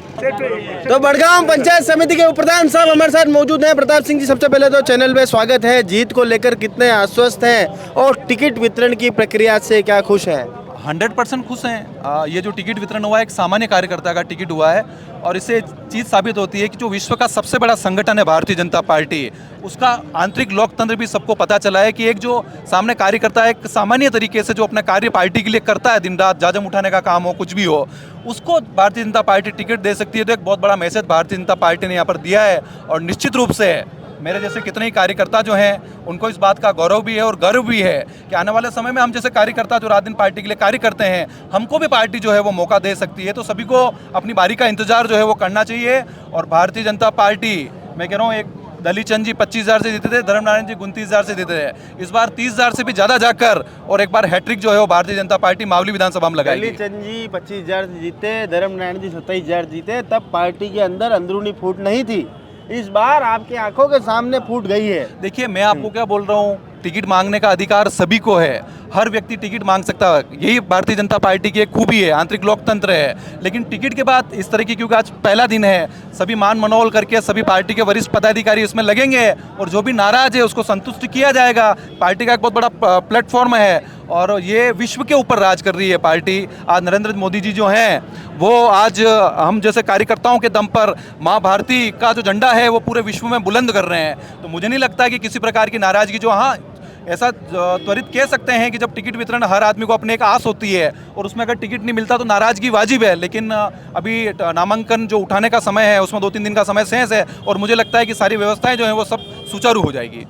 तो बड़गांव पंचायत समिति के उप प्रधान साहब हमारे साथ मौजूद हैं, प्रताप सिंह जी। सबसे पहले तो चैनल पे स्वागत है। जीत को लेकर कितने आश्वस्त हैं और टिकट वितरण की प्रक्रिया से क्या खुश हैं? 100% खुश हैं। ये जो टिकट वितरण हुआ है, एक सामान्य कार्यकर्ता का टिकट हुआ है और इससे चीज़ साबित होती है कि जो विश्व का सबसे बड़ा संगठन है भारतीय जनता पार्टी, उसका आंतरिक लोकतंत्र भी सबको पता चला है कि एक जो सामने कार्यकर्ता एक सामान्य तरीके से जो अपना कार्य पार्टी के लिए करता है, दिन रात जाजम उठाने का काम हो, कुछ भी हो, उसको भारतीय जनता पार्टी टिकट दे सकती है। तो एक बहुत बड़ा मैसेज भारतीय जनता पार्टी ने यहाँ पर दिया है और निश्चित रूप से मेरे जैसे कितने ही कार्यकर्ता जो हैं उनको इस बात का गौरव भी है और गर्व भी है कि आने वाले समय में हम जैसे कार्यकर्ता जो रात दिन पार्टी के लिए कार्य करते हैं, हमको भी पार्टी जो है वो मौका दे सकती है। तो सभी को अपनी बारी का इंतजार जो है वो करना चाहिए। और भारतीय जनता पार्टी, मैं कह रहा हूँ, एक दलीचंद जी 25,000 से जीते थे, धर्मनारायण जी 29,000 से जीते थे। इस बार 30,000 से भी ज़्यादा जाकर और एक बार हैट्रिक जो है वो भारतीय जनता पार्टी मावली विधानसभा में लगाएगी। दलीचंद जी 25,000 से जीते, धर्मनारायण जी 27,000 जीते, तब पार्टी के अंदर अंदरूनी फूट नहीं थी। इस बार आपकी आंखों के सामने फूट गई है। देखिए, मैं आपको क्या बोल रहा हूँ, टिकट मांगने का अधिकार सभी को है, हर व्यक्ति टिकट मांग सकता है। यही भारतीय जनता पार्टी की एक खूबी है, आंतरिक लोकतंत्र है। लेकिन टिकट के बाद इस तरह की, क्योंकि आज पहला दिन है, सभी मान मनोबल करके सभी पार्टी के वरिष्ठ पदाधिकारी इसमें लगेंगे और जो भी नाराज है उसको संतुष्ट किया जाएगा। पार्टी का एक बहुत बड़ा प्लेटफॉर्म है और ये विश्व के ऊपर राज कर रही है पार्टी। आज नरेंद्र मोदी जी जो हैं वो आज हम जैसे कार्यकर्ताओं के दम पर माँ भारती का जो झंडा है वो पूरे विश्व में बुलंद कर रहे हैं। तो मुझे नहीं लगता कि किसी प्रकार की नाराजगी, जो हाँ ऐसा त्वरित कह सकते हैं कि जब टिकट वितरण हर आदमी को अपने एक आस होती है और उसमें अगर टिकट नहीं मिलता तो नाराजगी वाजिब है। लेकिन अभी नामांकन जो उठाने का समय है उसमें 2-3 दिन का समय शेष है और मुझे लगता है कि सारी व्यवस्थाएं जो हैं वो सब सुचारू हो जाएगी।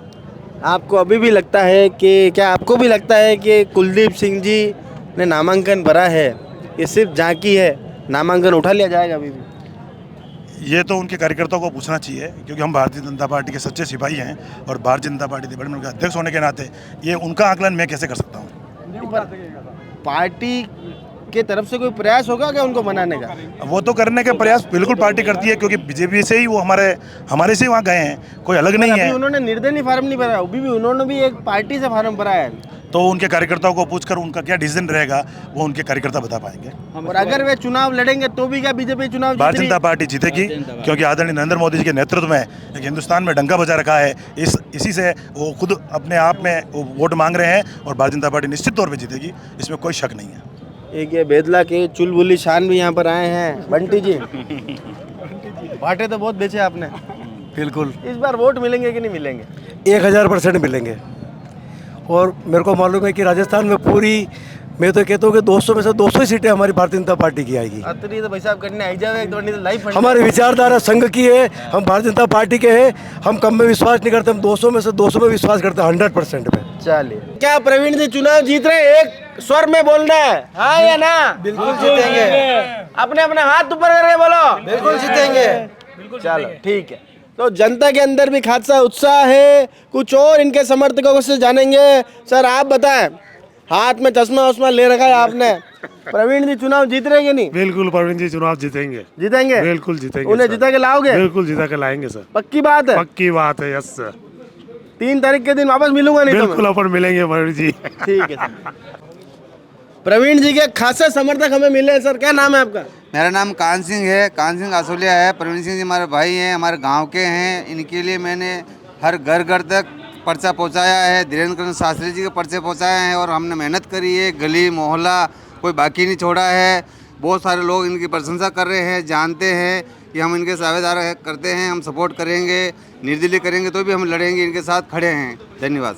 आपको अभी भी लगता है कि, क्या आपको भी लगता है कि कुलदीप सिंह जी ने नामांकन भरा है, ये सिर्फ झांकी है, नामांकन उठा लिया जाएगा अभी भी? ये तो उनके कार्यकर्ताओं को पूछना चाहिए, क्योंकि हम भारतीय जनता पार्टी के सच्चे सिपाही हैं और भारतीय जनता पार्टी के बड़े के अध्यक्ष होने के नाते ये उनका आकलन मैं कैसे कर सकता हूँ। पार्टी के तरफ से कोई प्रयास होगा क्या उनको मनाने का? वो तो करने का प्रयास बिल्कुल पार्टी करती है, क्योंकि बीजेपी से ही वो हमारे से वहाँ गए हैं, कोई अलग नहीं है। उन्होंने निर्दलीय फार्म नहीं भरा, अभी भी उन्होंने भी एक पार्टी से फार्म भरा है। तो उनके कार्यकर्ताओं को पूछकर उनका क्या डिसीजन रहेगा वो उनके कार्यकर्ता बता पाएंगे। और अगर वे चुनाव लड़ेंगे तो भी क्या बीजेपी चुनाव? भारतीय जनता पार्टी जीतेगी, क्योंकि आदरणीय नरेंद्र मोदी जी के नेतृत्व में एक हिंदुस्तान में डंका बजा रखा है। इसी से वो खुद अपने आप में वोट मांग रहे हैं और भारतीय जनता पार्टी निश्चित तौर पर जीतेगी, इसमें कोई शक नहीं है। एक ये बेदला के चुलबुली शान भी यहाँ पर आए हैं, बंटी जी। बाटे तो बहुत बेचे आपने। बिल्कुल। इस बार वोट मिलेंगे कि नहीं मिलेंगे? 1000% मिलेंगे। और मेरे को मालूम है कि राजस्थान में पूरी, मैं तो कहता हूँ कि 200 में से 200 सीटें हमारी भारतीय जनता पार्टी की आएगी। अतरी तो भाई साहब करने आई जावे, तो लाइफ हमारी विचारधारा संघ की है, हम भारतीय जनता पार्टी के हैं, हम कम में विश्वास नहीं करते, हम 200 में से 200 में विश्वास करते हैं, 100% पे। चलिए, क्या प्रवीण जी चुनाव जीत रहे हैं? एक स्वर में बोलना है, हाँ या ना? बिल्कुल जीतेंगे। अपने अपने हाथ ऊपर करके बोलो, बिल्कुल जीतेंगे। चलो ठीक है। तो जनता के अंदर भी खासा उत्साह है, कुछ और इनके समर्थकों से जानेंगे। सर आप बताएं, हाथ में चश्मा उस्मा ले रखा है आपने, प्रवीण जी चुनाव जीत रहे हैं नहीं? बिल्कुल प्रवीण जी चुनाव जीतेंगे। जीतेंगे? बिल्कुल जीतेंगे। उन्हें जिता के लाओगे? बिल्कुल जिता के लाएंगे सर। पक्की बात है? पक्की बात है, यस सर। 3 तारीख के दिन वापस मिलूंगा नहीं? बिल्कुल अपन मिलेंगे प्रवीण जी। ठीक है सर। प्रवीण जी के खासे समर्थक हमें मिले हैं सर। क्या नाम है आपका? मेरा नाम कान सिंह है, कान सिंह आसोलिया है। प्रवीण सिंह जी हमारे भाई हैं, हमारे गांव के हैं। इनके लिए मैंने हर घर घर तक पर्चा पहुंचाया है। धीरेन्द्र करण शास्त्री जी के पर्चे पहुंचाए हैं और हमने मेहनत करी है। गली मोहल्ला कोई बाकी नहीं छोड़ा है। बहुत सारे लोग इनकी प्रशंसा कर रहे हैं, जानते हैं कि हम इनके साझेदार करते हैं, हम सपोर्ट करेंगे, निर्दलीय करेंगे तो भी हम लड़ेंगे, इनके साथ खड़े हैं। धन्यवाद।